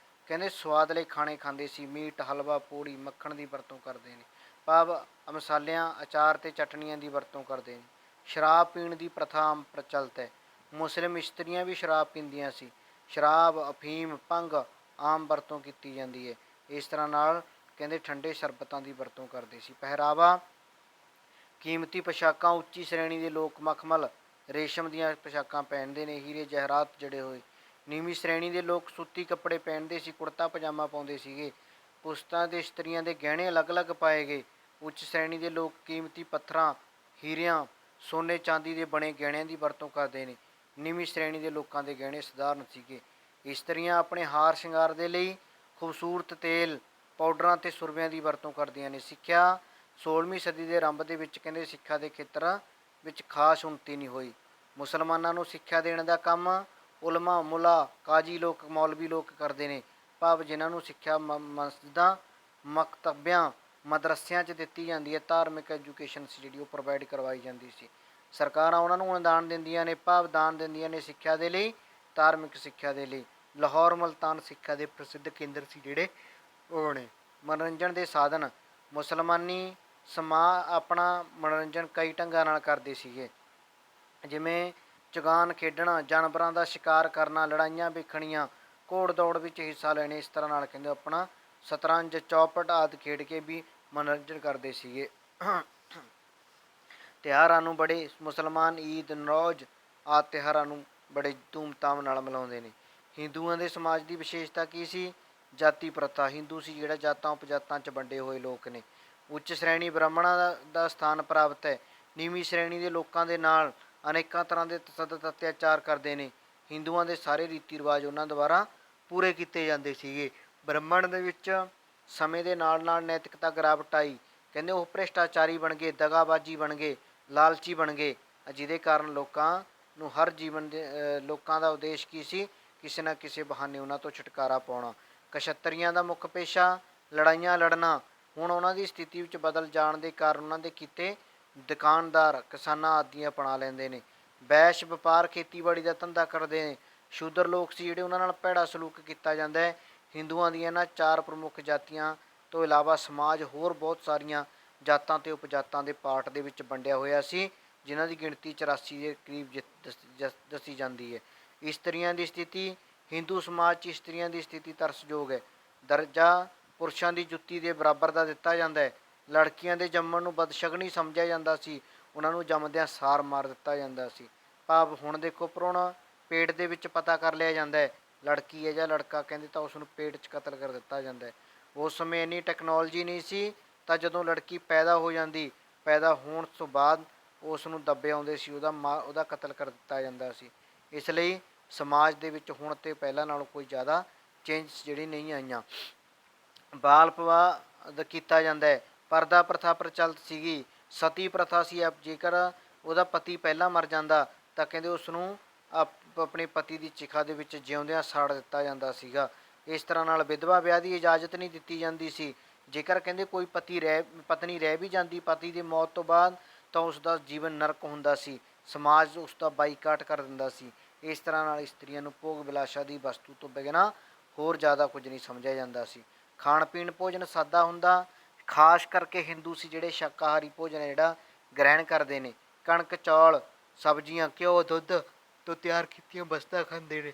S1: ਕਹਿੰਦੇ ਸਵਾਦਲੇ ਖਾਣੇ ਖਾਂਦੇ ਸੀ। ਮੀਟ, ਹਲਵਾ, ਪੂੜੀ, ਮੱਖਣ ਦੀ ਵਰਤੋਂ ਕਰਦੇ ਨੇ, ਭਾਵ ਮਸਾਲਿਆਂ, ਅਚਾਰ ਅਤੇ ਚਟਨੀਆਂ ਦੀ ਵਰਤੋਂ ਕਰਦੇ ਨੇ। ਸ਼ਰਾਬ ਪੀਣ ਦੀ ਪ੍ਰਥਾ ਆਮ ਪ੍ਰਚਲਿਤ ਹੈ। ਮੁਸਲਿਮ ਇਸਤਰੀਆਂ ਵੀ ਸ਼ਰਾਬ ਪੀਂਦੀਆਂ ਸੀ। ਸ਼ਰਾਬ, ਅਫੀਮ, ਭੰਗ ਆਮ ਵਰਤੋਂ ਕੀਤੀ ਜਾਂਦੀ ਹੈ। ਇਸ ਤਰ੍ਹਾਂ ਨਾਲ ਕਹਿੰਦੇ ਠੰਡੇ ਸ਼ਰਬਤਾਂ ਦੀ ਵਰਤੋਂ ਕਰਦੇ ਸੀ। ਪਹਿਰਾਵਾ, ਕੀਮਤੀ ਪੋਸ਼ਾਕਾਂ, ਉੱਚੀ ਸ਼੍ਰੇਣੀ ਦੇ ਲੋਕ ਮਖਮਲ, ਰੇਸ਼ਮ ਦੀਆਂ ਪੋਸ਼ਾਕਾਂ ਪਹਿਨਦੇ ਨੇ, ਹੀਰੇ ਜਹਿਰਾਤ ਜੜੇ ਹੋਏ। ਨੀਵੀਂ ਸ਼੍ਰੇਣੀ ਦੇ ਲੋਕ ਸੂਤੀ ਕੱਪੜੇ ਪਹਿਨਦੇ ਸੀ, ਕੁੜਤਾ ਪਜਾਮਾ ਪਾਉਂਦੇ ਸੀਗੇ। ਪੁਸਤਾਂ ਦੇ ਇਸਤਰੀਆਂ ਦੇ ਗਹਿਣੇ ਅਲੱਗ ਅਲੱਗ ਪਾਏ ਗਏ। ਉੱਚ ਸ਼੍ਰੇਣੀ ਦੇ ਲੋਕ ਕੀਮਤੀ ਪੱਥਰਾਂ, ਹੀਰਿਆਂ, ਸੋਨੇ ਚਾਂਦੀ ਦੇ ਬਣੇ ਗਹਿਣਿਆਂ ਦੀ ਵਰਤੋਂ ਕਰਦੇ ਨੇ। ਨੀਵੀਂ ਸ਼੍ਰੇਣੀ ਦੇ ਲੋਕਾਂ ਦੇ ਗਹਿਣੇ ਸਧਾਰਨ ਸੀਗੇ। ਇਸਤਰੀਆਂ ਆਪਣੇ ਹਾਰ ਸ਼ਿੰਗਾਰ ਦੇ ਲਈ ਖੂਬਸੂਰਤ ਤੇਲ, ਪਾਊਡਰਾਂ ਅਤੇ ਸੁਰਮਿਆਂ ਦੀ ਵਰਤੋਂ ਕਰਦੀਆਂ ਨੇ। ਸਿੱਖਿਆ, 16ਵੀਂ ਸਦੀ ਦੇ ਆਰੰਭ ਦੇ ਵਿੱਚ ਕਹਿੰਦੇ ਸਿੱਖਿਆ ਦੇ ਖੇਤਰ ਵਿੱਚ ਖਾਸ ਉੱਨਤੀ ਨਹੀਂ ਹੋਈ। ਮੁਸਲਮਾਨਾਂ ਨੂੰ ਸਿੱਖਿਆ ਦੇਣ ਦਾ ਕੰਮ ਉਲਮਾ, ਮੁਲਾ, ਕਾਜੀ ਲੋਕ, ਮੌਲਵੀ ਲੋਕ ਕਰਦੇ ਨੇ, ਭਾਵ ਜਿਨ੍ਹਾਂ ਨੂੰ ਸਿੱਖਿਆ ਮਸਜਿਦਾਂ, ਮਕਤਬਿਆਂ, ਮਦਰਸਿਆਂ 'ਚ ਦਿੱਤੀ ਜਾਂਦੀ ਹੈ। ਧਾਰਮਿਕ ਐਜੂਕੇਸ਼ਨ ਸੀ ਜਿਹੜੀ ਉਹ ਪ੍ਰੋਵਾਈਡ ਕਰਵਾਈ ਜਾਂਦੀ ਸੀ। ਸਰਕਾਰਾਂ ਉਹਨਾਂ ਨੂੰ ਅਨੁਦਾਨ ਦਿੰਦੀਆਂ ਨੇ, ਭਾਵ ਦਾਨ ਦਿੰਦੀਆਂ ਨੇ ਸਿੱਖਿਆ ਦੇ ਲਈ, ਧਾਰਮਿਕ ਸਿੱਖਿਆ ਦੇ ਲਈ। ਲਾਹੌਰ, ਮੁਲਤਾਨ ਸਿੱਖਿਆ ਦੇ ਪ੍ਰਸਿੱਧ ਕੇਂਦਰ ਸੀ ਜਿਹੜੇ ਉਹ ਨੇ। ਮਨੋਰੰਜਨ ਦੇ ਸਾਧਨ, ਮੁਸਲਮਾਨੀ ਆਪਣਾ ਮਨੋਰੰਜਨ ਕਈ ਢੰਗਾਂ ਨਾਲ ਕਰਦੇ ਸੀਗੇ, ਜਿਵੇਂ ਚੁਗਾਨ ਖੇਡਣਾ, ਜਾਨਵਰਾਂ ਦਾ ਸ਼ਿਕਾਰ ਕਰਨਾ, ਲੜਾਈਆਂ ਵੇਖਣੀਆਂ, ਘੋੜ ਦੌੜ ਵਿੱਚ ਹਿੱਸਾ ਲੈਣੇ। ਇਸ ਤਰ੍ਹਾਂ ਨਾਲ ਕਹਿੰਦੇ ਆਪਣਾ ਸ਼ਤਰੰਜ, ਚੌਪਟ ਆਦਿ ਖੇਡ ਕੇ ਵੀ ਮਨੋਰੰਜਨ ਕਰਦੇ ਸੀਗੇ। ਤਿਉਹਾਰਾਂ ਨੂੰ ਬੜੇ ਮੁਸਲਮਾਨ ਈਦ, ਨਰੋਜ਼ ਆਦਿ ਤਿਉਹਾਰਾਂ ਨੂੰ ਬੜੇ ਧੂਮਧਾਮ ਨਾਲ ਮਨਾਉਂਦੇ ਨੇ। ਹਿੰਦੂਆਂ ਦੇ ਸਮਾਜ ਦੀ ਵਿਸ਼ੇਸ਼ਤਾ ਕੀ ਸੀ? ਜਾਤੀ ਪ੍ਰਥਾ। ਹਿੰਦੂ ਸੀ ਜਿਹੜਾ ਜਾਤਾਂ ਉਪਜਾਤਾਂ 'ਚ ਵੰਡੇ ਹੋਏ ਲੋਕ ਨੇ। ਉੱਚ ਸ਼੍ਰੇਣੀ ਬ੍ਰਾਹਮਣਾਂ ਦਾ ਸਥਾਨ ਪ੍ਰਾਪਤ ਹੈ। ਨੀਵੀਂ ਸ਼੍ਰੇਣੀ ਦੇ ਲੋਕਾਂ ਦੇ ਨਾਲ ਅਨੇਕਾਂ ਤਰ੍ਹਾਂ ਦੇ ਤਸ਼ੱਦਦ ਅਤਿਆਚਾਰ ਕਰਦੇ ਨੇ। ਹਿੰਦੂਆਂ ਦੇ ਸਾਰੇ ਰੀਤੀ ਰਿਵਾਜ ਉਹਨਾਂ ਦੁਆਰਾ ਪੂਰੇ ਕੀਤੇ ਜਾਂਦੇ ਸੀਗੇ। ਬ੍ਰਾਹਮਣ ਦੇ ਵਿੱਚ ਸਮੇਂ ਦੇ ਨਾਲ ਨਾਲ ਨੈਤਿਕਤਾ ਗਿਰਾਵਟ ਆਈ। ਕਹਿੰਦੇ ਉਹ ਭ੍ਰਿਸ਼ਟਾਚਾਰੀ ਬਣ ਗਏ, ਦਗਾਬਾਜੀ ਬਣ ਗਏ, ਲਾਲਚੀ ਬਣ ਗਏ, ਜਿਹਦੇ ਕਾਰਨ ਲੋਕਾਂ ਨੂੰ ਹਰ ਜੀਵਨ ਦੇ ਲੋਕਾਂ ਦਾ ਉਦੇਸ਼ ਕੀ ਸੀ? ਕਿਸੇ ਨਾ ਕਿਸੇ ਬਹਾਨੇ ਉਹਨਾਂ ਤੋਂ ਛੁਟਕਾਰਾ ਪਾਉਣਾ। ਕਸ਼ੱਤਰੀਆਂ ਦਾ ਮੁੱਖ ਪੇਸ਼ਾ ਲੜਾਈਆਂ ਲੜਨਾ ਹੁਣ ਉਹਨਾਂ ਦੀ ਸਥਿਤੀ ਵਿੱਚ ਬਦਲ ਜਾਣ ਦੇ ਕਾਰਨ ਉਹਨਾਂ ਦੇ ਕਿੱਤੇ ਦੁਕਾਨਦਾਰ, ਕਿਸਾਨਾਂ ਆਦਿ ਅਪਣਾ ਲੈਂਦੇ ਨੇ। ਵੈਸ਼ ਵਪਾਰ ਖੇਤੀਬਾੜੀ ਦਾ ਧੰਦਾ ਕਰਦੇ ਨੇ। ਸ਼ੂਦਰ ਲੋਕ ਸੀ ਜਿਹੜੇ, ਉਹਨਾਂ ਨਾਲ ਭੈੜਾ ਸਲੂਕ ਕੀਤਾ ਜਾਂਦਾ ਹੈ। ਹਿੰਦੂਆਂ ਦੀਆਂ ਇਹਨਾਂ 4 ਪ੍ਰਮੁੱਖ ਜਾਤੀਆਂ ਤੋਂ ਇਲਾਵਾ ਸਮਾਜ ਹੋਰ ਬਹੁਤ ਸਾਰੀਆਂ ਜਾਤਾਂ ਅਤੇ ਉਪਜਾਤਾਂ ਦੇ ਪਾਰਟ ਦੇ ਵਿੱਚ ਵੰਡਿਆ ਹੋਇਆ ਸੀ, ਜਿਨ੍ਹਾਂ ਦੀ ਗਿਣਤੀ 84 ਦੇ ਕਰੀਬ ਦੱਸੀ ਜਾਂਦੀ ਹੈ। ਇਸਤਰੀਆਂ ਦੀ ਸਥਿਤੀ, ਹਿੰਦੂ ਸਮਾਜ 'ਚ ਇਸਤਰੀਆਂ ਦੀ ਸਥਿਤੀ ਤਰਸਯੋਗ ਹੈ। ਦਰਜਾ ਪੁਰਸ਼ਾਂ ਦੀ ਜੁੱਤੀ ਦੇ ਬਰਾਬਰ ਦਾ ਦਿੱਤਾ ਜਾਂਦਾ ਹੈ। ਲੜਕੀਆਂ ਦੇ ਜੰਮਣ ਨੂੰ ਬਦਸ਼ਗਨੀ ਸਮਝਿਆ ਜਾਂਦਾ ਸੀ, ਉਹਨਾਂ ਨੂੰ ਜੰਮਦਿਆਂ ਸਾਰ ਮਾਰ ਦਿੱਤਾ ਜਾਂਦਾ ਸੀ। ਭਾਵ ਹੁਣ ਦੇਖੋ, ਭਰੂਣ ਪੇਟ ਦੇ ਵਿੱਚ ਪਤਾ ਕਰ ਲਿਆ ਜਾਂਦਾ ਹੈ ਲੜਕੀ ਹੈ ਜਾਂ ਲੜਕਾ, ਕਹਿੰਦੇ ਤਾਂ ਉਸ ਨੂੰ ਪੇਟ 'ਚ ਕਤਲ ਕਰ ਦਿੱਤਾ ਜਾਂਦਾ ਹੈ। ਉਸ ਸਮੇਂ ਇੰਨੀ ਟੈਕਨੋਲੋਜੀ ਨਹੀਂ ਸੀ, ਤਾਂ ਜਦੋਂ ਲੜਕੀ ਪੈਦਾ ਹੋ ਜਾਂਦੀ, ਪੈਦਾ ਹੋਣ ਤੋਂ ਬਾਅਦ ਉਸ ਨੂੰ ਦੱਬੇ ਆਉਂਦੇ ਸੀ, ਉਹਦਾ ਕਤਲ ਕਰ ਦਿੱਤਾ ਜਾਂਦਾ ਸੀ। ਇਸ ਲਈ ਸਮਾਜ ਦੇ ਵਿੱਚ ਹੁਣ ਤੇ ਪਹਿਲਾਂ ਨਾਲੋਂ ਕੋਈ ਜ਼ਿਆਦਾ ਚੇਂਜਸ ਜਿਹੜੀ ਨਹੀਂ ਆਈਆਂ। ਬਾਲ ਵਿਵਾਹ ਕੀਤਾ ਜਾਂਦਾ ਹੈ। ਪਰਦਾ ਪ੍ਰਥਾ ਪ੍ਰਚਲਿਤ ਸੀਗੀ। ਸਤੀ ਪ੍ਰਥਾ ਸੀ। ਜੇਕਰ ਉਹਦਾ ਪਤੀ ਪਹਿਲਾਂ ਮਰ ਜਾਂਦਾ ਤਾਂ ਕਹਿੰਦੇ ਉਸ ਨੂੰ ਆਪਣੇ ਪਤੀ ਦੀ ਚਿਖਾ ਦੇ ਵਿੱਚ ਜਿਉਂਦਿਆਂ ਸਾੜ ਦਿੱਤਾ ਜਾਂਦਾ ਸੀਗਾ। ਇਸ ਤਰ੍ਹਾਂ ਨਾਲ ਵਿਧਵਾ ਵਿਆਹ ਦੀ ਇਜਾਜ਼ਤ ਨਹੀਂ ਦਿੱਤੀ ਜਾਂਦੀ ਸੀ। ਜੇਕਰ ਕਹਿੰਦੇ ਕੋਈ ਪਤਨੀ ਰਹਿ ਵੀ ਜਾਂਦੀ ਪਤੀ ਦੀ ਮੌਤ ਤੋਂ ਬਾਅਦ, ਤਾਂ ਉਸ ਦਾ ਜੀਵਨ ਨਰਕ ਹੁੰਦਾ ਸੀ। ਸਮਾਜ ਉਸ ਦਾ ਬਾਈਕਾਟ ਕਰ ਦਿੰਦਾ ਸੀ। ਇਸ ਤਰ੍ਹਾਂ ਨਾਲ ਇਸਤਰੀਆਂ ਨੂੰ ਭੋਗ ਵਿਲਾਸ਼ਾ ਦੀ ਵਸਤੂ ਤੋਂ ਬਿਨਾਂ ਹੋਰ ਜ਼ਿਆਦਾ ਕੁਝ ਨਹੀਂ ਸਮਝਿਆ ਜਾਂਦਾ ਸੀ। ਖਾਣ ਪੀਣ ਭੋਜਨ ਸਾਦਾ ਹੁੰਦਾ। ਖਾਸ ਕਰਕੇ ਹਿੰਦੂ ਸੀ ਜਿਹੜੇ ਸ਼ਾਕਾਹਾਰੀ ਭੋਜਨ ਹੈ ਜਿਹੜਾ ਗ੍ਰਹਿਣ ਕਰਦੇ ਨੇ। ਕਣਕ, ਚੌਲ, ਸਬਜ਼ੀਆਂ, ਘਿਓ, ਦੁੱਧ ਤੋਂ ਤਿਆਰ ਕੀਤੀਆਂ ਵਸਤਾਂ ਖਾਂਦੇ ਨੇ।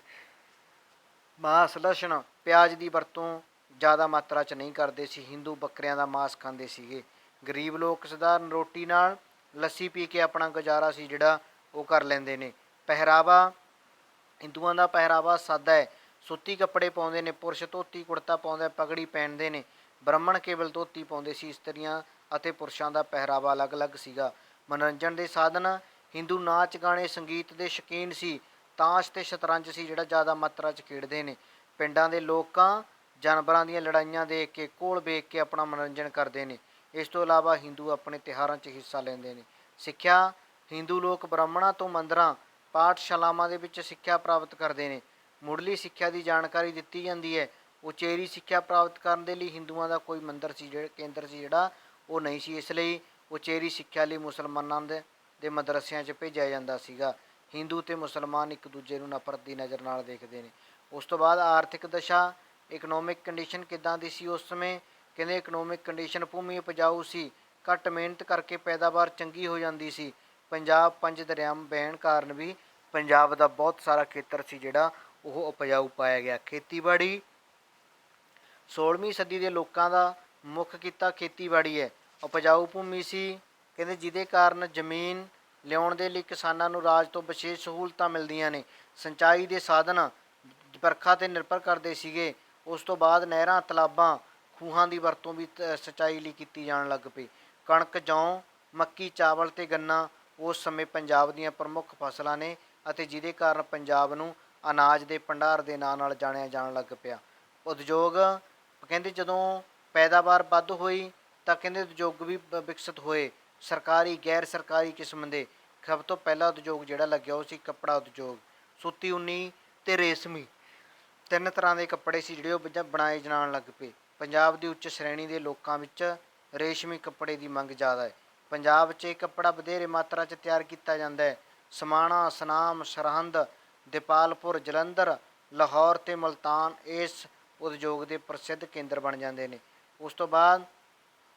S1: ਮਾਸ, ਲਸਣ, ਪਿਆਜ਼ ਦੀ ਵਰਤੋਂ ਜ਼ਿਆਦਾ ਮਾਤਰਾ 'ਚ ਨਹੀਂ ਕਰਦੇ ਸੀ। ਹਿੰਦੂ ਬੱਕਰਿਆਂ ਦਾ ਮਾਸ ਖਾਂਦੇ ਸੀਗੇ। ਗਰੀਬ ਲੋਕ ਸਧਾਰਨ ਰੋਟੀ ਨਾਲ ਲੱਸੀ ਪੀ ਕੇ ਆਪਣਾ ਗੁਜ਼ਾਰਾ ਸੀ ਜਿਹੜਾ ਉਹ ਕਰ ਲੈਂਦੇ ਨੇ। ਪਹਿਰਾਵਾ, ਹਿੰਦੂਆਂ ਦਾ ਪਹਿਰਾਵਾ ਸਾਦਾ ਹੈ। ਸੂਤੀ ਕੱਪੜੇ ਪਾਉਂਦੇ ਨੇ। ਪੁਰਸ਼ ਧੋਤੀ ਕੁੜਤਾ ਪਾਉਂਦਾ, ਪਗੜੀ ਪਹਿਨਦੇ ਨੇ। ਬ੍ਰਾਹਮਣ ਕੇਵਲ ਧੋਤੀ ਪਾਉਂਦੇ ਸੀ। ਇਸਤਰੀਆਂ ਅਤੇ ਪੁਰਸ਼ਾਂ ਦਾ ਪਹਿਰਾਵਾ ਅਲੱਗ-ਅਲੱਗ ਸੀਗਾ। ਮਨੋਰੰਜਨ ਦੇ ਸਾਧਨ, ਹਿੰਦੂ ਨਾਚ ਗਾਣੇ ਸੰਗੀਤ ਦੇ ਸ਼ੌਕੀਨ ਸੀ। ਤਾਸ਼ ਅਤੇ ਸ਼ਤਰੰਜ ਸੀ ਜਿਹੜਾ ਜ਼ਿਆਦਾ ਮਾਤਰਾ 'ਚ ਖੇਡਦੇ ਨੇ। ਪਿੰਡਾਂ ਦੇ ਲੋਕਾਂ ਜਾਨਵਰਾਂ ਦੀਆਂ ਲੜਾਈਆਂ ਦੇਖ ਕੇ, ਘੋਲ ਵੇਖ ਕੇ ਆਪਣਾ ਮਨੋਰੰਜਨ ਕਰਦੇ ਨੇ। ਇਸ ਤੋਂ ਇਲਾਵਾ ਹਿੰਦੂ ਆਪਣੇ ਤਿਉਹਾਰਾਂ 'ਚ ਹਿੱਸਾ ਲੈਂਦੇ ਨੇ। ਸਿੱਖਿਆ, ਹਿੰਦੂ ਲੋਕ ਬ੍ਰਾਹਮਣਾਂ ਤੋਂ ਮੰਦਰਾਂ, ਪਾਠਸ਼ਾਲਾਵਾਂ ਦੇ ਵਿੱਚ ਸਿੱਖਿਆ ਪ੍ਰਾਪਤ ਕਰਦੇ ਨੇ। ਮੁੱਢਲੀ ਸਿੱਖਿਆ ਦੀ ਜਾਣਕਾਰੀ ਦਿੱਤੀ ਜਾਂਦੀ ਹੈ। ਉਚੇਰੀ ਸਿੱਖਿਆ ਪ੍ਰਾਪਤ ਕਰਨ ਦੇ ਲਈ ਹਿੰਦੂਆਂ ਦਾ ਕੋਈ ਮੰਦਰ ਸੀ ਕੇਂਦਰ ਸੀ ਜਿਹੜਾ ਉਹ ਨਹੀਂ ਸੀ। ਇਸ ਲਈ ਉਚੇਰੀ ਸਿੱਖਿਆ ਲਈ ਮੁਸਲਮਾਨਾਂ ਦੇ ਮਦਰਸਿਆਂ 'ਚ ਭੇਜਿਆ ਜਾਂਦਾ ਸੀਗਾ। ਹਿੰਦੂ ਅਤੇ ਮੁਸਲਮਾਨ ਇੱਕ ਦੂਜੇ ਨੂੰ ਨਫ਼ਰਤ ਦੀ ਨਜ਼ਰ ਨਾਲ ਦੇਖਦੇ ਨੇ। ਉਸ ਤੋਂ ਬਾਅਦ ਆਰਥਿਕ ਦਸ਼ਾ, ਇਕਨੋਮਿਕ ਕੰਡੀਸ਼ਨ ਕਿੱਦਾਂ ਦੀ ਸੀ ਉਸ ਸਮੇਂ? ਕਹਿੰਦੇ ਇਕਨੋਮਿਕ ਕੰਡੀਸ਼ਨ, ਭੂਮੀ ਉਪਜਾਊ ਸੀ। ਘੱਟ ਮਿਹਨਤ ਕਰਕੇ ਪੈਦਾਵਾਰ ਚੰਗੀ ਹੋ ਜਾਂਦੀ ਸੀ। ਪੰਜਾਬ 5 ਦਰਿਆਵਾਂ ਵਹਿਣ ਕਾਰਨ ਵੀ ਪੰਜਾਬ ਦਾ ਬਹੁਤ ਸਾਰਾ ਖੇਤਰ ਸੀ ਜਿਹੜਾ ਉਹ ਉਪਜਾਊ ਪਾਇਆ ਗਿਆ। ਖੇਤੀਬਾੜੀ, 16ਵੀਂ ਸਦੀ ਦੇ ਲੋਕਾਂ ਦਾ ਮੁੱਖ ਕਿੱਤਾ ਖੇਤੀਬਾੜੀ ਹੈ। ਉਪਜਾਊ ਭੂਮੀ ਸੀ, ਕਹਿੰਦੇ ਜਿਹਦੇ ਕਾਰਨ ਜ਼ਮੀਨ ਲਿਆਉਣ ਦੇ ਲਈ ਕਿਸਾਨਾਂ ਨੂੰ ਰਾਜ ਤੋਂ ਵਿਸ਼ੇਸ਼ ਸਹੂਲਤਾਂ ਮਿਲਦੀਆਂ ਨੇ। ਸਿੰਚਾਈ ਦੇ ਸਾਧਨ ਵਰਖਾ 'ਤੇ ਨਿਰਭਰ ਕਰਦੇ ਸੀਗੇ। ਉਸ ਤੋਂ ਬਾਅਦ ਨਹਿਰਾਂ, ਤਲਾਬਾਂ, ਖੂਹਾਂ ਦੀ ਵਰਤੋਂ ਵੀ ਸਿੰਚਾਈ ਲਈ ਕੀਤੀ ਜਾਣ ਲੱਗ ਪਈ। ਕਣਕ, ਜੌਂ, ਮੱਕੀ, ਚਾਵਲ ਅਤੇ ਗੰਨਾ ਉਸ ਸਮੇਂ ਪੰਜਾਬ ਦੀਆਂ ਪ੍ਰਮੁੱਖ ਫਸਲਾਂ ਨੇ ਅਤੇ ਜਿਹਦੇ ਕਾਰਨ ਪੰਜਾਬ ਨੂੰ ਅਨਾਜ ਦੇ ਭੰਡਾਰ ਦੇ ਨਾਂ ਨਾਲ ਜਾਣਿਆ ਜਾਣ ਲੱਗ ਪਿਆ। ਉਦਯੋਗ, ਕਹਿੰਦੇ ਜਦੋਂ ਪੈਦਾਵਾਰ ਵੱਧ ਹੋਈ ਤਾਂ ਕਹਿੰਦੇ ਉਦਯੋਗ ਵੀ ਵਿਕਸਿਤ ਹੋਏ। ਸਰਕਾਰੀ, ਗੈਰ ਸਰਕਾਰੀ ਕਿਸਮ ਦੇ। ਸਭ ਤੋਂ ਪਹਿਲਾ ਉਦਯੋਗ ਜਿਹੜਾ ਲੱਗਿਆ ਉਹ ਸੀ ਕੱਪੜਾ ਉਦਯੋਗ। ਸੂਤੀ, ਉੱਨੀ ਅਤੇ ਰੇਸ਼ਮੀ 3 ਤਰ੍ਹਾਂ ਦੇ ਕੱਪੜੇ ਸੀ ਜਿਹੜੇ ਉਹ ਬਣਾਏ ਜਾਣ ਲੱਗ ਪਏ। ਪੰਜਾਬ ਦੀ ਉੱਚ ਸ਼੍ਰੇਣੀ ਦੇ ਲੋਕਾਂ ਵਿੱਚ ਰੇਸ਼ਮੀ ਕੱਪੜੇ ਦੀ ਮੰਗ ਜ਼ਿਆਦਾ ਹੈ। ਪੰਜਾਬ 'ਚ ਇਹ ਕੱਪੜਾ ਵਧੇਰੇ ਮਾਤਰਾ 'ਚ ਤਿਆਰ ਕੀਤਾ ਜਾਂਦਾ ਹੈ। ਸਮਾਣਾ, ਸੁਨਾਮ, ਸਰਹੰਦ, ਦੀਪਾਲਪੁਰ, ਜਲੰਧਰ, ਲਾਹੌਰ ਅਤੇ ਮੁਲਤਾਨ ਇਸ ਉਦਯੋਗ ਦੇ ਪ੍ਰਸਿੱਧ ਕੇਂਦਰ ਬਣ ਜਾਂਦੇ ਨੇ। ਉਸ ਤੋਂ ਬਾਅਦ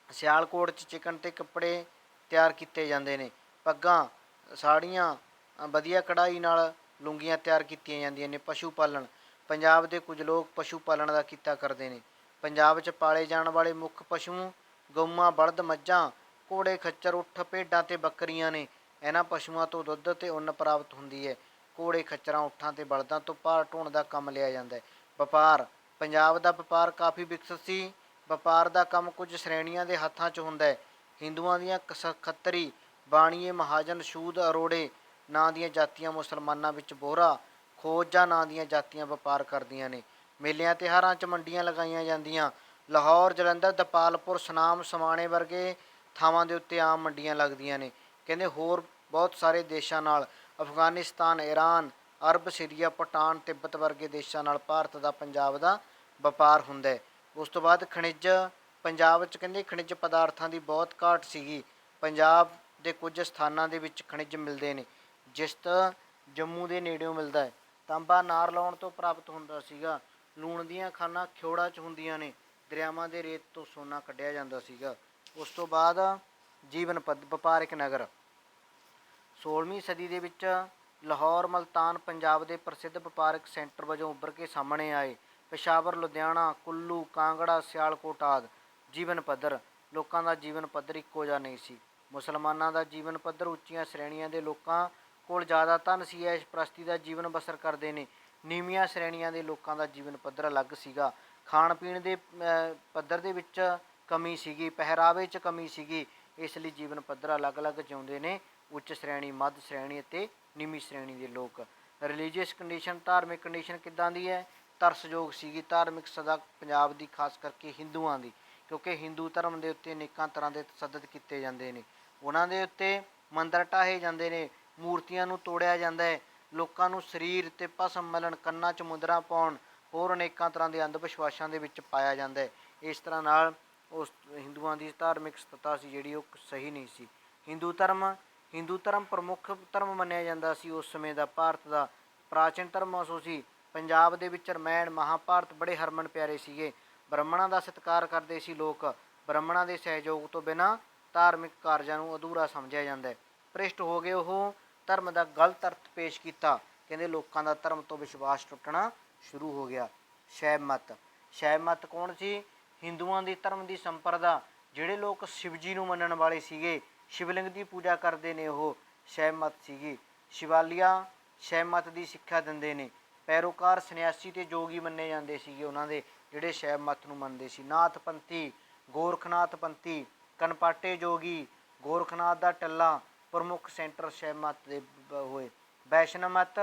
S1: ਸਿਆਲਕੋਟ 'ਚ ਚਿਕਨ ਅਤੇ ਕੱਪੜੇ ਤਿਆਰ ਕੀਤੇ ਜਾਂਦੇ ਨੇ। ਪੱਗਾਂ, ਸਾੜੀਆਂ, ਵਧੀਆ ਕਢਾਈ ਨਾਲ ਲੁੰਗੀਆਂ ਤਿਆਰ ਕੀਤੀਆਂ ਜਾਂਦੀਆਂ ਨੇ। ਪਸ਼ੂ ਪਾਲਣ, ਪੰਜਾਬ ਦੇ ਕੁਝ ਲੋਕ ਪਸ਼ੂ ਪਾਲਣ ਦਾ ਕਿੱਤਾ ਕਰਦੇ ਨੇ। ਪੰਜਾਬ 'ਚ ਪਾਲੇ ਜਾਣ ਵਾਲੇ ਮੁੱਖ ਪਸ਼ੂ ਗਊਆਂ, ਬਲਦ, ਮੱਝਾਂ, ਘੋੜੇ, ਖੱਚਰ, ਊਠ, ਭੇਡਾਂ ਅਤੇ ਬੱਕਰੀਆਂ ਨੇ। ਇਹਨਾਂ ਪਸ਼ੂਆਂ ਤੋਂ ਦੁੱਧ ਅਤੇ ਉੱਨ ਪ੍ਰਾਪਤ ਹੁੰਦੀ ਹੈ। ਘੋੜੇ, ਖੱਚਰਾਂ, ਊਠਾਂ ਅਤੇ ਬਲਦਾਂ ਤੋਂ ਭਾਰ ਢੋਣ ਦਾ ਕੰਮ ਲਿਆ ਜਾਂਦਾ ਹੈ। ਵਪਾਰ, ਪੰਜਾਬ ਦਾ ਵਪਾਰ ਕਾਫੀ ਵਿਕਸਿਤ ਸੀ। ਵਪਾਰ ਦਾ ਕੰਮ ਕੁਝ ਸ਼੍ਰੇਣੀਆਂ ਦੇ ਹੱਥਾਂ 'ਚ ਹੁੰਦਾ ਹੈ। ਹਿੰਦੂਆਂ ਦੀਆਂ ਖੱਤਰੀ, ਬਾਣੀਏ, ਮਹਾਜਨ, ਸੂਦ, ਅਰੋੜੇ ਨਾਂ ਦੀਆਂ ਜਾਤੀਆਂ, ਮੁਸਲਮਾਨਾਂ ਵਿੱਚ ਬੋਹਰਾ, ਖੋਜਾ ਨਾਂ ਦੀਆਂ ਜਾਤੀਆਂ ਵਪਾਰ ਕਰਦੀਆਂ ਨੇ। ਮੇਲਿਆਂ ਤਿਉਹਾਰਾਂ 'ਚ ਮੰਡੀਆਂ ਲਗਾਈਆਂ ਜਾਂਦੀਆਂ। ਲਾਹੌਰ, ਜਲੰਧਰ, ਦੀਪਾਲਪੁਰ, ਸੁਨਾਮ, ਸਮਾਣੇ ਵਰਗੇ ਥਾਵਾਂ ਦੇ ਉੱਤੇ ਆਮ ਮੰਡੀਆਂ ਲੱਗਦੀਆਂ ਨੇ। ਕਹਿੰਦੇ ਹੋਰ ਬਹੁਤ ਸਾਰੇ ਦੇਸ਼ਾਂ ਨਾਲ, ਅਫਗਾਨਿਸਤਾਨ, ਈਰਾਨ, ਅਰਬ, ਸੀਰੀਆ, ਭੂਟਾਨ, ਤਿੱਬਤ ਵਰਗੇ ਦੇਸ਼ਾਂ ਨਾਲ ਭਾਰਤ ਦਾ ਪੰਜਾਬ ਦਾ ਵਪਾਰ ਹੁੰਦਾ ਹੈ। ਉਸ ਤੋਂ ਬਾਅਦ ਖਣਿਜ, ਪੰਜਾਬ 'ਚ ਕਹਿੰਦੇ ਖਣਿਜ ਪਦਾਰਥਾਂ ਦੀ ਬਹੁਤ ਘਾਟ ਸੀਗੀ। ਪੰਜਾਬ ਦੇ ਕੁਝ ਸਥਾਨਾਂ ਦੇ ਵਿੱਚ ਖਣਿਜ ਮਿਲਦੇ ਨੇ। ਜਿਸਤ ਜੰਮੂ ਦੇ ਨੇੜਿਓਂ ਮਿਲਦਾ ਹੈ। ਤਾਂਬਾ ਨਾਰ ਲਾਉਣ ਤੋਂ ਪ੍ਰਾਪਤ ਹੁੰਦਾ ਸੀਗਾ। ਲੂਣ ਦੀਆਂ ਖਾਣਾਂ ਖਿਓੜਾ 'ਚ ਹੁੰਦੀਆਂ ਨੇ। ਦਰਿਆਵਾਂ ਦੇ ਰੇਤ ਤੋਂ ਸੋਨਾ ਕੱਢਿਆ ਜਾਂਦਾ ਸੀਗਾ। ਉਸ ਤੋਂ ਬਾਅਦ ਜੀਵਨ ਵਪਾਰਕ ਨਗਰ 16ਵੀਂ ਸਦੀ ਦੇ ਵਿੱਚ ਲਾਹੌਰ ਮਲਤਾਨ ਪੰਜਾਬ ਦੇ ਪ੍ਰਸਿੱਧ ਵਪਾਰਕ ਸੈਂਟਰ ਵਜੋਂ ਉੱਭਰ ਕੇ ਸਾਹਮਣੇ ਆਏ। ਪੇਸ਼ਾਵਰ, ਲੁਧਿਆਣਾ, ਕੁੱਲੂ, ਕਾਂਗੜਾ, ਸਿਆਲਕੋਟ ਆਦਿ। ਜੀਵਨ ਪੱਧਰ ਲੋਕਾਂ ਦਾ ਜੀਵਨ ਪੱਧਰ ਇੱਕੋ ਜਿਹਾ ਨਹੀਂ ਸੀ। ਮੁਸਲਮਾਨਾਂ ਦਾ ਜੀਵਨ ਪੱਧਰ ਉੱਚੀਆਂ ਸ਼੍ਰੇਣੀਆਂ ਦੇ ਲੋਕਾਂ ਕੋਲ ਜ਼ਿਆਦਾ ਧਨ ਸੀ, ਐਸ਼ ਪ੍ਰਸਤੀ ਦਾ ਜੀਵਨ ਬਸਰ ਕਰਦੇ ਨੇ। ਨੀਵੀਆਂ ਸ਼੍ਰੇਣੀਆਂ ਦੇ ਲੋਕਾਂ ਦਾ ਜੀਵਨ ਪੱਧਰ ਅਲੱਗ ਸੀਗਾ। ਖਾਣ ਪੀਣ ਦੇ ਪੱਧਰ ਦੇ ਵਿੱਚ ਕਮੀ ਸੀਗੀ, ਪਹਿਰਾਵੇ 'ਚ ਕਮੀ ਸੀਗੀ। ਇਸ ਲਈ ਜੀਵਨ ਪੱਧਰ ਅਲੱਗ-ਅਲੱਗ ਜਿਉਂਦੇ ਨੇ ਉੱਚ ਸ਼੍ਰੇਣੀ, ਮੱਧ ਸ਼੍ਰੇਣੀ ਅਤੇ ਨੀਵੀਂ ਸ਼੍ਰੇਣੀ ਦੇ ਲੋਕ। ਰਿਲੀਜੀਅਸ ਕੰਡੀਸ਼ਨ ਧਾਰਮਿਕ ਕੰਡੀਸ਼ਨ ਕਿੱਦਾਂ ਦੀ ਹੈ? ਤਰਸਯੋਗ ਸੀਗੀ। ਧਾਰਮਿਕ ਸਦਾ ਪੰਜਾਬ ਦੀ ਖਾਸ ਕਰਕੇ ਹਿੰਦੂਆਂ ਦੀ, ਕਿਉਂਕਿ ਹਿੰਦੂ ਧਰਮ ਦੇ ਉੱਤੇ ਅਨੇਕਾਂ ਤਰ੍ਹਾਂ ਦੇ ਤਸ਼ੱਦਦ ਕੀਤੇ ਜਾਂਦੇ ਨੇ। ਉਹਨਾਂ ਦੇ ਉੱਤੇ ਮੰਦਰ ਢਾਹੇ ਜਾਂਦੇ ਨੇ, ਮੂਰਤੀਆਂ ਨੂੰ ਤੋੜਿਆ ਜਾਂਦਾ ਹੈ, ਲੋਕਾਂ ਨੂੰ ਸਰੀਰ 'ਤੇ ਭਸਮ ਮਲਣ, ਕੰਨਾਂ 'ਚ ਮੁੰਦਰਾਂ ਪਾਉਣ, ਹੋਰ ਅਨੇਕਾਂ ਤਰ੍ਹਾਂ ਦੇ ਅੰਧ ਵਿਸ਼ਵਾਸਾਂ ਦੇ ਵਿੱਚ ਪਾਇਆ ਜਾਂਦਾ ਹੈ। ਇਸ ਤਰ੍ਹਾਂ ਨਾਲ ਉਸ ਹਿੰਦੂਆਂ ਦੀ ਧਾਰਮਿਕ ਸਥਿਤੀ ਸੀ ਜਿਹੜੀ ਉਹ ਸਹੀ ਨਹੀਂ ਸੀ। ਹਿੰਦੂ ਧਰਮ ਪ੍ਰਮੁੱਖ ਧਰਮ ਮੰਨਿਆ ਜਾਂਦਾ ਸੀ ਉਸ ਸਮੇਂ ਦਾ। ਭਾਰਤ ਦਾ ਪ੍ਰਾਚੀਨ ਧਰਮ ਸੋ ਸੀ। ਪੰਜਾਬ ਦੇ ਵਿੱਚ ਰਮਾਇਣ, ਮਹਾਂਭਾਰਤ ਬੜੇ ਹਰਮਨ ਪਿਆਰੇ ਸੀਗੇ। ਬ੍ਰਾਹਮਣਾਂ ਦਾ ਸਤਿਕਾਰ ਕਰਦੇ ਸੀ ਲੋਕ। ਬ੍ਰਾਹਮਣਾਂ ਦੇ ਸਹਿਯੋਗ ਤੋਂ ਬਿਨਾਂ ਧਾਰਮਿਕ ਕਾਰਜਾਂ ਨੂੰ ਅਧੂਰਾ ਸਮਝਿਆ ਜਾਂਦਾ ਹੈ। ਭ੍ਰਿਸ਼ਟ ਹੋ ਗਏ ਉਹ, ਧਰਮ ਦਾ ਗਲਤ ਅਰਥ ਪੇਸ਼ ਕੀਤਾ। ਕਹਿੰਦੇ ਲੋਕਾਂ ਦਾ ਧਰਮ ਤੋਂ ਵਿਸ਼ਵਾਸ ਟੁੱਟਣਾ ਸ਼ੁਰੂ ਹੋ ਗਿਆ। ਸ਼ੈਵ ਮੱਤ ਕੌਣ ਸੀ? ਹਿੰਦੂਆਂ ਦੀ ਧਰਮ ਦੀ ਸੰਪਰਦਾ। ਜਿਹੜੇ ਲੋਕ ਸ਼ਿਵ ਜੀ ਨੂੰ ਮੰਨਣ ਵਾਲੇ ਸੀਗੇ, ਸ਼ਿਵਲਿੰਗ ਦੀ ਪੂਜਾ ਕਰਦੇ ਨੇ, ਉਹ ਸ਼ੈਵ ਮੱਤ ਸੀਗੀ। ਸ਼ਿਵਾਲੀਆ ਸ਼ੈਵ ਮੱਤ ਦੀ ਸਿੱਖਿਆ ਦਿੰਦੇ ਨੇ। ਪੈਰੋਕਾਰ ਸੰਨਿਆਸੀ ਅਤੇ ਜੋਗੀ ਮੰਨੇ ਜਾਂਦੇ ਸੀਗੇ ਉਹਨਾਂ ਦੇ, ਜਿਹੜੇ ਸ਼ੈਵ ਮੱਤ ਨੂੰ ਮੰਨਦੇ ਸੀ। ਨਾਥ ਪੰਥੀ, ਗੋਰਖਨਾਥ ਪੰਥੀ, ਕਨਪਾਟੇ ਜੋਗੀ, ਗੋਰਖਨਾਥ ਦਾ ਟੱਲਾ ਪ੍ਰਮੁੱਖ ਸੈਂਟਰ ਸ਼ੈਵ ਮੱਤ ਦੇ ਹੋਏ। ਵੈਸ਼ਨਵ ਮੱਤ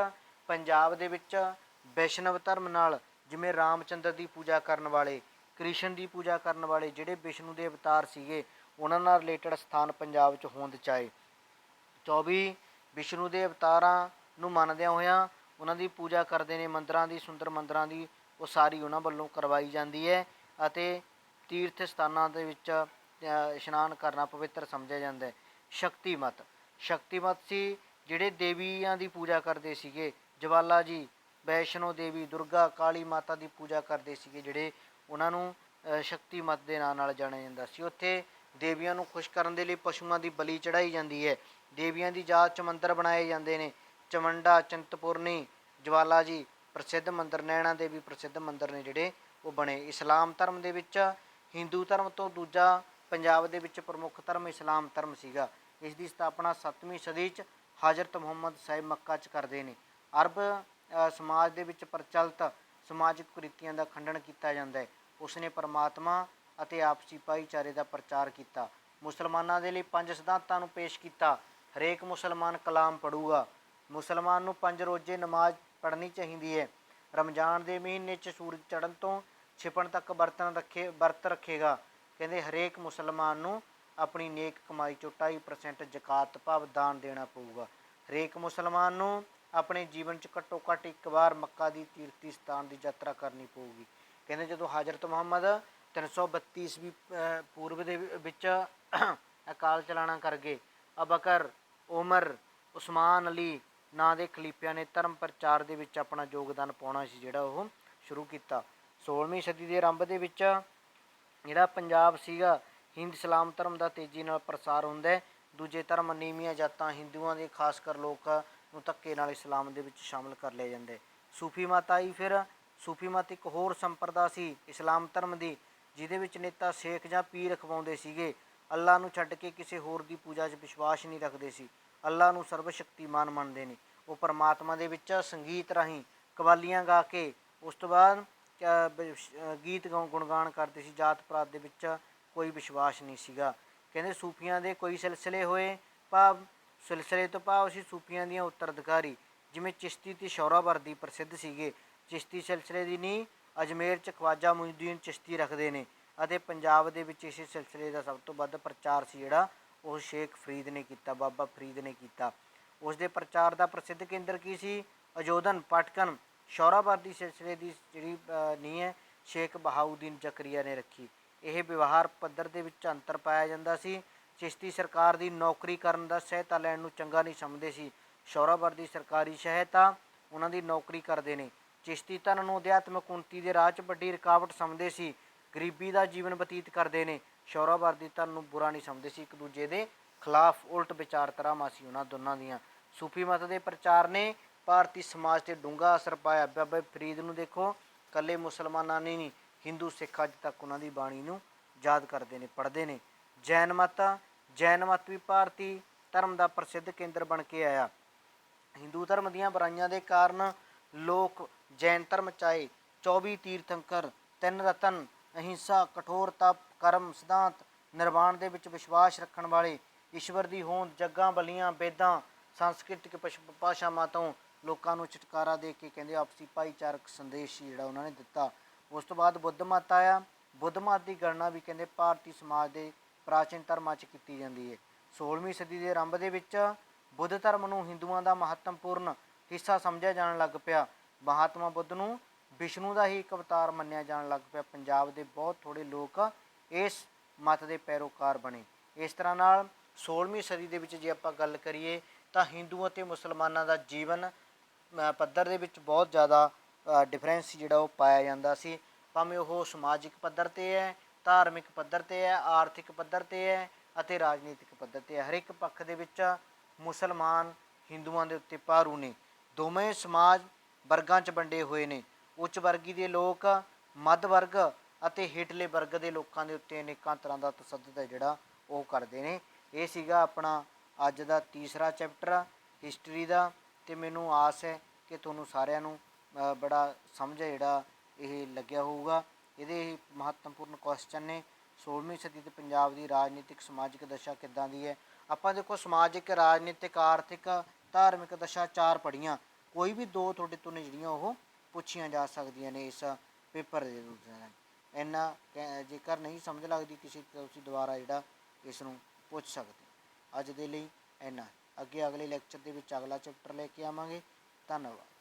S1: ਪੰਜਾਬ ਦੇ ਵਿੱਚ ਵੈਸ਼ਨਵ ਧਰਮ ਨਾਲ, ਜਿਵੇਂ ਰਾਮਚੰਦਰ ਦੀ ਪੂਜਾ ਕਰਨ ਵਾਲੇ, ਕ੍ਰਿਸ਼ਨ ਦੀ ਪੂਜਾ ਕਰਨ ਵਾਲੇ, ਜਿਹੜੇ ਵਿਸ਼ਨੂੰ ਦੇ ਅਵਤਾਰ ਸੀਗੇ, ਉਹਨਾਂ ਨਾਲ ਰਿਲੇਟਡ ਸਥਾਨ ਪੰਜਾਬ 'ਚ ਹੋਂਦ 'ਚ ਆਏ। 24 ਵਿਸ਼ਨੂੰ ਦੇ ਅਵਤਾਰਾਂ ਨੂੰ ਮੰਨਦਿਆਂ ਹੋਇਆਂ ਉਹਨਾਂ ਦੀ ਪੂਜਾ ਕਰਦੇ ਨੇ। ਮੰਦਰਾਂ ਦੀ, ਸੁੰਦਰ ਮੰਦਰਾਂ ਦੀ ਉਸਾਰੀ ਉਹਨਾਂ ਵੱਲੋਂ ਕਰਵਾਈ ਜਾਂਦੀ ਹੈ ਅਤੇ ਤੀਰਥ ਸਥਾਨਾਂ ਦੇ ਵਿੱਚ ਇਸ਼ਨਾਨ ਕਰਨਾ ਪਵਿੱਤਰ ਸਮਝਿਆ ਜਾਂਦਾ ਹੈ। ਸ਼ਕਤੀ ਮੱਤ ਸੀ ਜਿਹੜੇ ਦੇਵੀਆਂ ਦੀ ਪੂਜਾ ਕਰਦੇ ਸੀਗੇ। ਜਵਾਲਾ ਜੀ, ਵੈਸ਼ਨੋ ਦੇਵੀ, ਦੁਰਗਾ, ਕਾਲੀ ਮਾਤਾ ਦੀ ਪੂਜਾ ਕਰਦੇ ਸੀਗੇ, ਜਿਹੜੇ ਉਹਨਾਂ ਨੂੰ ਸ਼ਕਤੀ ਮੱਤ ਦੇ ਨਾਂ ਨਾਲ ਜਾਣਿਆ ਜਾਂਦਾ ਸੀ। ਉੱਥੇ ਦੇਵੀਆਂ ਨੂੰ ਖੁਸ਼ ਕਰਨ ਦੇ ਲਈ ਪਸ਼ੂਆਂ ਦੀ ਬਲੀ ਚੜ੍ਹਾਈ ਜਾਂਦੀ ਹੈ। ਦੇਵੀਆਂ ਦੀ ਯਾਦ 'ਚ ਮੰਦਰ ਬਣਾਏ ਜਾਂਦੇ ਨੇ। ਚਮੰਡਾ, ਚਿੰਤਪੁਰਨੀ, ਜਵਾਲਾ ਜੀ ਪ੍ਰਸਿੱਧ ਮੰਦਰ, ਨੈਣਾ ਦੇਵੀ ਪ੍ਰਸਿੱਧ ਮੰਦਰ ਨੇ ਜਿਹੜੇ ਉਹ ਬਣੇ। ਇਸਲਾਮ ਧਰਮ ਦੇ ਵਿੱਚ ਹਿੰਦੂ ਧਰਮ ਤੋਂ ਦੂਜਾ ਪੰਜਾਬ ਦੇ ਵਿੱਚ ਪ੍ਰਮੁੱਖ ਧਰਮ ਇਸਲਾਮ ਧਰਮ ਸੀਗਾ। ਇਸ ਦੀ ਸਥਾਪਨਾ 7ਵੀਂ ਸਦੀ 'ਚ ਹਜ਼ਰਤ ਮੁਹੰਮਦ ਸਾਹਿਬ ਮੱਕਾ 'ਚ ਕਰਦੇ ਨੇ। ਅਰਬ ਸਮਾਜ ਦੇ ਵਿੱਚ ਪ੍ਰਚਲਿਤ ਸਮਾਜਿਕ ਕੁਰੀਤੀਆਂ ਦਾ ਖੰਡਨ ਕੀਤਾ ਜਾਂਦਾ ਹੈ। ਉਸਨੇ ਪਰਮਾਤਮਾ ਅਤੇ ਆਪਸੀ ਭਾਈਚਾਰੇ ਦਾ ਪ੍ਰਚਾਰ ਕੀਤਾ। ਮੁਸਲਮਾਨਾਂ ਦੇ ਲਈ 5 ਸਿਧਾਂਤਾਂ ਨੂੰ ਪੇਸ਼ ਕੀਤਾ। ਹਰੇਕ ਮੁਸਲਮਾਨ ਕਲਾਮ ਪੜ੍ਹੂਗਾ। ਮੁਸਲਮਾਨ ਨੂੰ 5 ਰੋਜ਼ੇ ਨਮਾਜ਼ ਪੜ੍ਹਨੀ ਚਾਹੀਦੀ ਹੈ। ਰਮਜ਼ਾਨ ਦੇ ਮਹੀਨੇ 'ਚ ਸੂਰਜ ਚੜ੍ਹਨ ਤੋਂ ਛਿਪਣ ਤੱਕ ਵਰਤ ਰੱਖੇਗਾ। ਕਹਿੰਦੇ ਹਰੇਕ ਮੁਸਲਮਾਨ ਨੂੰ ਆਪਣੀ ਨੇਕ ਕਮਾਈ 'ਚੋਂ 2.5% ਜ਼ਕਾਤ ਭਾਵ ਦਾਨ ਦੇਣਾ ਪਊਗਾ। ਹਰੇਕ ਮੁਸਲਮਾਨ ਨੂੰ ਆਪਣੇ ਜੀਵਨ 'ਚ ਘੱਟੋ ਘੱਟ ਇੱਕ ਵਾਰ ਮੱਕਾ ਦੀ ਤੀਰਥੀ ਸਥਾਨ ਦੀ ਯਾਤਰਾ ਕਰਨੀ ਪਊਗੀ। ਕਹਿੰਦੇ ਜਦੋਂ ਹਜ਼ਰਤ ਮੁਹੰਮਦ 332 ਈਸਵੀ ਪੂਰਵ ਦੇ ਵਿੱਚ ਅਕਾਲ ਚਲਾਣਾ ਕਰ ਗਏ, ਅਬਕਰ, ਉਮਰ, ਉਸਮਾਨ ਅਲੀ ਨਾਂ ਦੇ ਖਲੀਫਿਆਂ ਨੇ ਧਰਮ ਪ੍ਰਚਾਰ ਦੇ ਵਿੱਚ ਆਪਣਾ ਯੋਗਦਾਨ ਪਾਉਣਾ ਸੀ ਜਿਹੜਾ ਉਹ ਸ਼ੁਰੂ ਕੀਤਾ। 16ਵੀਂ ਸਦੀ ਦੇ ਆਰੰਭ ਦੇ ਵਿੱਚ ਜਿਹੜਾ ਪੰਜਾਬ ਸੀਗਾ, ਹਿੰਦ ਇਸਲਾਮ ਧਰਮ ਦਾ ਤੇਜ਼ੀ ਨਾਲ ਪ੍ਰਸਾਰ ਹੁੰਦਾ। ਦੂਜੇ ਧਰਮ, ਨੀਵੀਆਂ ਜਾਤਾਂ, ਹਿੰਦੂਆਂ ਦੇ ਖਾਸ ਕਰ ਲੋਕ ਨੂੰ ਧੱਕੇ ਨਾਲ ਇਸਲਾਮ ਦੇ ਵਿੱਚ ਸ਼ਾਮਲ ਕਰ ਲਿਆ ਜਾਂਦਾ। ਸੂਫੀ ਮੱਤ ਆਈ। ਫਿਰ ਸੂਫੀ ਮੱਤ ਇੱਕ ਹੋਰ ਸੰਪਰਦਾ ਸੀ ਇਸਲਾਮ ਧਰਮ ਦੀ, ਜਿਹਦੇ ਵਿੱਚ ਨੇਤਾ ਸ਼ੇਖ ਜਾਂ ਪੀਰ ਅਖਵਾਉਂਦੇ ਸੀਗੇ। ਅੱਲਾ ਨੂੰ ਛੱਡ ਕੇ ਕਿਸੇ ਹੋਰ ਦੀ ਪੂਜਾ 'ਚ ਵਿਸ਼ਵਾਸ ਨਹੀਂ ਰੱਖਦੇ ਸੀ। ਅੱਲਾ ਨੂੰ ਸਰਬ ਸ਼ਕਤੀਮਾਨ ਮੰਨਦੇ ਨੇ। ਉਹ ਪਰਮਾਤਮਾ ਦੇ ਵਿੱਚ ਸੰਗੀਤ ਰਾਹੀਂ ਕਵਾਲੀਆਂ ਗਾ ਕੇ, ਉਸ ਤੋਂ ਬਾਅਦ ਗੀਤ ਗੁਣਗਾਨ ਕਰਦੇ ਸੀ। ਜਾਤ ਪਾਤ ਦੇ ਵਿੱਚ ਕੋਈ ਵਿਸ਼ਵਾਸ ਨਹੀਂ ਸੀਗਾ। ਕਹਿੰਦੇ ਸੂਫੀਆਂ ਦੇ ਕੋਈ ਸਿਲਸਿਲੇ ਹੋਏ, ਸਿਲਸਿਲੇ ਤੋਂ ਭਾਵ ਸੀ ਸੂਫੀਆਂ ਦੀਆਂ ਉੱਤਰਾਧਿਕਾਰੀ, ਜਿਵੇਂ ਚਿਸ਼ਤੀ ਤੇ ਸ਼ੌਹਰਾਵਰਦੀ ਪ੍ਰਸਿੱਧ ਸੀਗੇ। ਚਿਸ਼ਤੀ ਸਿਲਸਿਲੇ ਦੀ ਨੀਂਹ ਅਜਮੇਰ 'ਚ ਖਵਾਜਾ ਮੁਈਨੁੱਦੀਨ ਚਿਸ਼ਤੀ ਰੱਖਦੇ ਨੇ ਅਤੇ ਪੰਜਾਬ ਦੇ ਵਿੱਚ ਇਸੇ ਸਿਲਸਿਲੇ ਦਾ ਸਭ ਤੋਂ ਵੱਧ ਪ੍ਰਚਾਰ ਸੀ ਜਿਹੜਾ ਉਹ ਸ਼ੇਖ ਫਰੀਦ ਨੇ ਕੀਤਾ, ਬਾਬਾ ਫਰੀਦ ਨੇ ਕੀਤਾ। ਉਸ ਦੇ ਪ੍ਰਚਾਰ ਦਾ ਪ੍ਰਸਿੱਧ ਕੇਂਦਰ ਕੀ ਸੀ? ਅਜੋਧਨ, ਪਟਕਨ। ਸ਼ੌਹਰਾਵਰਦੀ ਸਿਲਸਿਲੇ ਦੀ ਜਿਹੜੀ ਨੀਂਹ ਹੈ ਸ਼ੇਖ ਬਹਾਉਦੀਨ ਜ਼ਕਰੀਆ ਨੇ ਰੱਖੀ। ਇਹ ਵਿਵਹਾਰ ਪੱਧਰ ਦੇ ਵਿੱਚ ਅੰਤਰ ਪਾਇਆ ਜਾਂਦਾ ਸੀ। ਚਿਸ਼ਤੀ ਸਰਕਾਰ ਦੀ ਨੌਕਰੀ ਕਰਨ ਦਾ ਸਹਾਇਤਾ ਲੈਣ ਨੂੰ ਚੰਗਾ ਨਹੀਂ ਸਮਝਦੇ ਸੀ। ਸੌਰਾਵਰਦੀ ਸਰਕਾਰੀ ਸਹਾਇਤਾ ਉਹਨਾਂ ਦੀ ਨੌਕਰੀ ਕਰਦੇ ਨੇ। ਚਿਸ਼ਤੀ ਧਨ ਨੂੰ ਅਧਿਆਤਮਕ ਉੱਨਤੀ ਦੇ ਰਾਹ 'ਚ ਵੱਡੀ ਰੁਕਾਵਟ ਸਮਝਦੇ ਸੀ। ਗਰੀਬੀ ਦਾ ਜੀਵਨ ਬਤੀਤ ਕਰਦੇ ਨੇ। ਸੌਰਾਵਰਦੀ ਧਨ ਨੂੰ ਬੁਰਾ ਨਹੀਂ ਸਮਝਦੇ ਸੀ, ਇੱਕ ਦੂਜੇ ਦੇ ਖਿਲਾਫ ਉਲਟ ਵਿਚਾਰਧਾਰਾਵਾਂ ਸੀ ਉਹਨਾਂ ਦੋਨਾਂ ਦੀਆਂ। ਸੂਫੀ ਮਤ ਦੇ ਪ੍ਰਚਾਰ ਨੇ ਭਾਰਤੀ ਸਮਾਜ 'ਤੇ ਡੂੰਘਾ ਅਸਰ ਪਾਇਆ। ਬਾਬਾ ਫਰੀਦ ਨੂੰ ਦੇਖੋ, ਇਕੱਲੇ ਮੁਸਲਮਾਨਾਂ ਨੇ ਨਹੀਂ, ਹਿੰਦੂ ਸਿੱਖ ਅੱਜ ਤੱਕ ਉਹਨਾਂ ਦੀ ਬਾਣੀ ਨੂੰ ਯਾਦ ਕਰਦੇ ਨੇ, ਪੜ੍ਹਦੇ ਨੇ। ਜੈਨ ਮਤ ਵੀ ਭਾਰਤੀ ਧਰਮ ਦਾ ਪ੍ਰਸਿੱਧ ਕੇਂਦਰ ਬਣ ਕੇ ਆਇਆ। ਹਿੰਦੂ ਧਰਮ ਦੀਆਂ ਬੁਰਾਈਆਂ ਦੇ ਕਾਰਨ ਲੋਕ ਜੈਨ ਧਰਮ 'ਚ ਆਏ। 24 ਤੀਰਥੰਕਰ, 3 ਰਤਨ, ਅਹਿੰਸਾ, ਕਠੋਰ ਤਪ, ਕਰਮ ਸਿਧਾਂਤ, ਨਿਰਵਾਣ ਦੇ ਵਿੱਚ ਵਿਸ਼ਵਾਸ ਰੱਖਣ ਵਾਲੇ, ਈਸ਼ਵਰ ਦੀ ਹੋਂਦ, ਜੱਗਾਂ ਬਲੀਆਂ, ਵੇਦਾਂ, ਸੰਸਕ੍ਰਿਤਿਕ ਭਾਸ਼ਾਵਾਂ ਤੋਂ ਲੋਕਾਂ ਨੂੰ ਛੁਟਕਾਰਾ ਦੇ ਕੇ ਕਹਿੰਦੇ ਆਪਸੀ ਭਾਈਚਾਰਕ ਸੰਦੇਸ਼ ਜਿਹੜਾ ਉਹਨਾਂ ਨੇ ਦਿੱਤਾ। ਉਸ ਤੋਂ ਬਾਅਦ ਬੁੱਧ ਮਤ ਆਇਆ। ਬੁੱਧ ਮਤ ਦੀ ਗਣਨਾ ਵੀ ਕਹਿੰਦੇ ਭਾਰਤੀ ਸਮਾਜ ਦੇ ਪ੍ਰਾਚੀਨ ਧਰਮਾਂ 'ਚ ਕੀਤੀ ਜਾਂਦੀ ਹੈ। 16ਵੀਂ ਸਦੀ ਦੇ ਆਰੰਭ ਦੇ ਵਿੱਚ ਬੁੱਧ ਧਰਮ ਨੂੰ ਹਿੰਦੂਆਂ ਦਾ ਮਹੱਤਵਪੂਰਨ ਹਿੱਸਾ ਸਮਝਿਆ ਜਾਣ ਲੱਗ ਪਿਆ। ਮਹਾਤਮਾ ਬੁੱਧ ਨੂੰ ਵਿਸ਼ਨੂੰ ਦਾ ਹੀ ਇੱਕ ਅਵਤਾਰ ਮੰਨਿਆ ਜਾਣ ਲੱਗ ਪਿਆ। ਪੰਜਾਬ ਦੇ ਬਹੁਤ ਥੋੜ੍ਹੇ ਲੋਕ ਇਸ ਮਤ ਦੇ ਪੈਰੋਕਾਰ ਬਣੇ। ਇਸ ਤਰ੍ਹਾਂ ਨਾਲ 16ਵੀਂ ਸਦੀ ਦੇ ਵਿੱਚ ਜੇ ਆਪਾਂ ਗੱਲ ਕਰੀਏ ਤਾਂ ਹਿੰਦੂ ਅਤੇ ਮੁਸਲਮਾਨਾਂ ਦਾ ਜੀਵਨ ਪੱਧਰ ਦੇ ਵਿੱਚ ਬਹੁਤ ਜ਼ਿਆਦਾ ਡਿਫਰੈਂਸ ਜਿਹੜਾ ਉਹ ਪਾਇਆ ਜਾਂਦਾ ਸੀ, ਭਾਵੇਂ ਉਹ ਸਮਾਜਿਕ ਪੱਧਰ 'ਤੇ ਹੈ, ਧਾਰਮਿਕ ਪੱਧਰ 'ਤੇ ਹੈ, ਆਰਥਿਕ ਪੱਧਰ 'ਤੇ ਹੈ ਅਤੇ ਰਾਜਨੀਤਿਕ ਪੱਧਰ 'ਤੇ ਹੈ। ਹਰ ਇੱਕ ਪੱਖ ਦੇ ਵਿੱਚ ਮੁਸਲਮਾਨ ਹਿੰਦੂਆਂ ਦੇ ਉੱਤੇ ਭਾਰੂ ਨੇ। ਦੋਵੇਂ ਸਮਾਜ ਵਰਗਾਂ 'ਚ ਵੰਡੇ ਹੋਏ ਨੇ। ਉੱਚ ਵਰਗੀ ਦੇ ਲੋਕ ਮੱਧ ਵਰਗ ਅਤੇ ਹੇਠਲੇ ਵਰਗ ਦੇ ਲੋਕਾਂ ਦੇ ਉੱਤੇ ਅਨੇਕਾਂ ਤਰ੍ਹਾਂ ਦਾ ਤਸ਼ੱਦਦ ਹੈ ਜਿਹੜਾ ਉਹ ਕਰਦੇ ਨੇ। ਇਹ ਸੀਗਾ ਆਪਣਾ ਅੱਜ ਦਾ ਤੀਸਰਾ ਚੈਪਟਰ ਹਿਸਟਰੀ ਦਾ, ਅਤੇ ਮੈਨੂੰ ਆਸ ਹੈ ਕਿ ਤੁਹਾਨੂੰ ਸਾਰਿਆਂ ਨੂੰ ਬੜਾ ਸਮਝ ਜਿਹੜਾ ਇਹ ਲੱਗਿਆ ਹੋਊਗਾ। ਇਹਦੇ ਮਹੱਤਵਪੂਰਨ ਕੁਐਸਚਨ ਨੇ। 16ਵੀਂ ਸਦੀ ਦੇ ਪੰਜਾਬ ਦੀ ਰਾਜਨੀਤਿਕ ਸਮਾਜਿਕ ਦਸ਼ਾ ਕਿੱਦਾਂ ਦੀ ਹੈ। ਆਪਾਂ ਦੇਖੋ ਸਮਾਜਿਕ, ਰਾਜਨੀਤਿਕ, ਆਰਥਿਕ, ਧਾਰਮਿਕ ਦਸ਼ਾ 4 ਪੜ੍ਹੀਆਂ, ਕੋਈ ਵੀ 2 ਤੁਹਾਡੇ ਤੋਂ ਨੇ ਜਿਹੜੀਆਂ ਉਹ ਪੁੱਛੀਆਂ ਜਾ ਸਕਦੀਆਂ ਨੇ ਇਸ ਪੇਪਰ ਦੇ ਦੌਰਾਨ। ਇੰਨਾ ਜੇਕਰ ਨਹੀਂ ਸਮਝ ਲੱਗਦੀ ਕਿਸੇ ਤੁਸੀਂ ਦੁਬਾਰਾ ਜਿਹੜਾ ਇਸ ਨੂੰ ਪੁੱਛ ਸਕਦੇ। ਅੱਜ ਦੇ ਲਈ ਇੰਨਾ, ਅੱਗੇ ਅਗਲੇ ਲੈਕਚਰ ਦੇ ਵਿੱਚ ਅਗਲਾ ਚੈਪਟਰ ਲੈ ਕੇ ਆਵਾਂਗੇ। ਧੰਨਵਾਦ।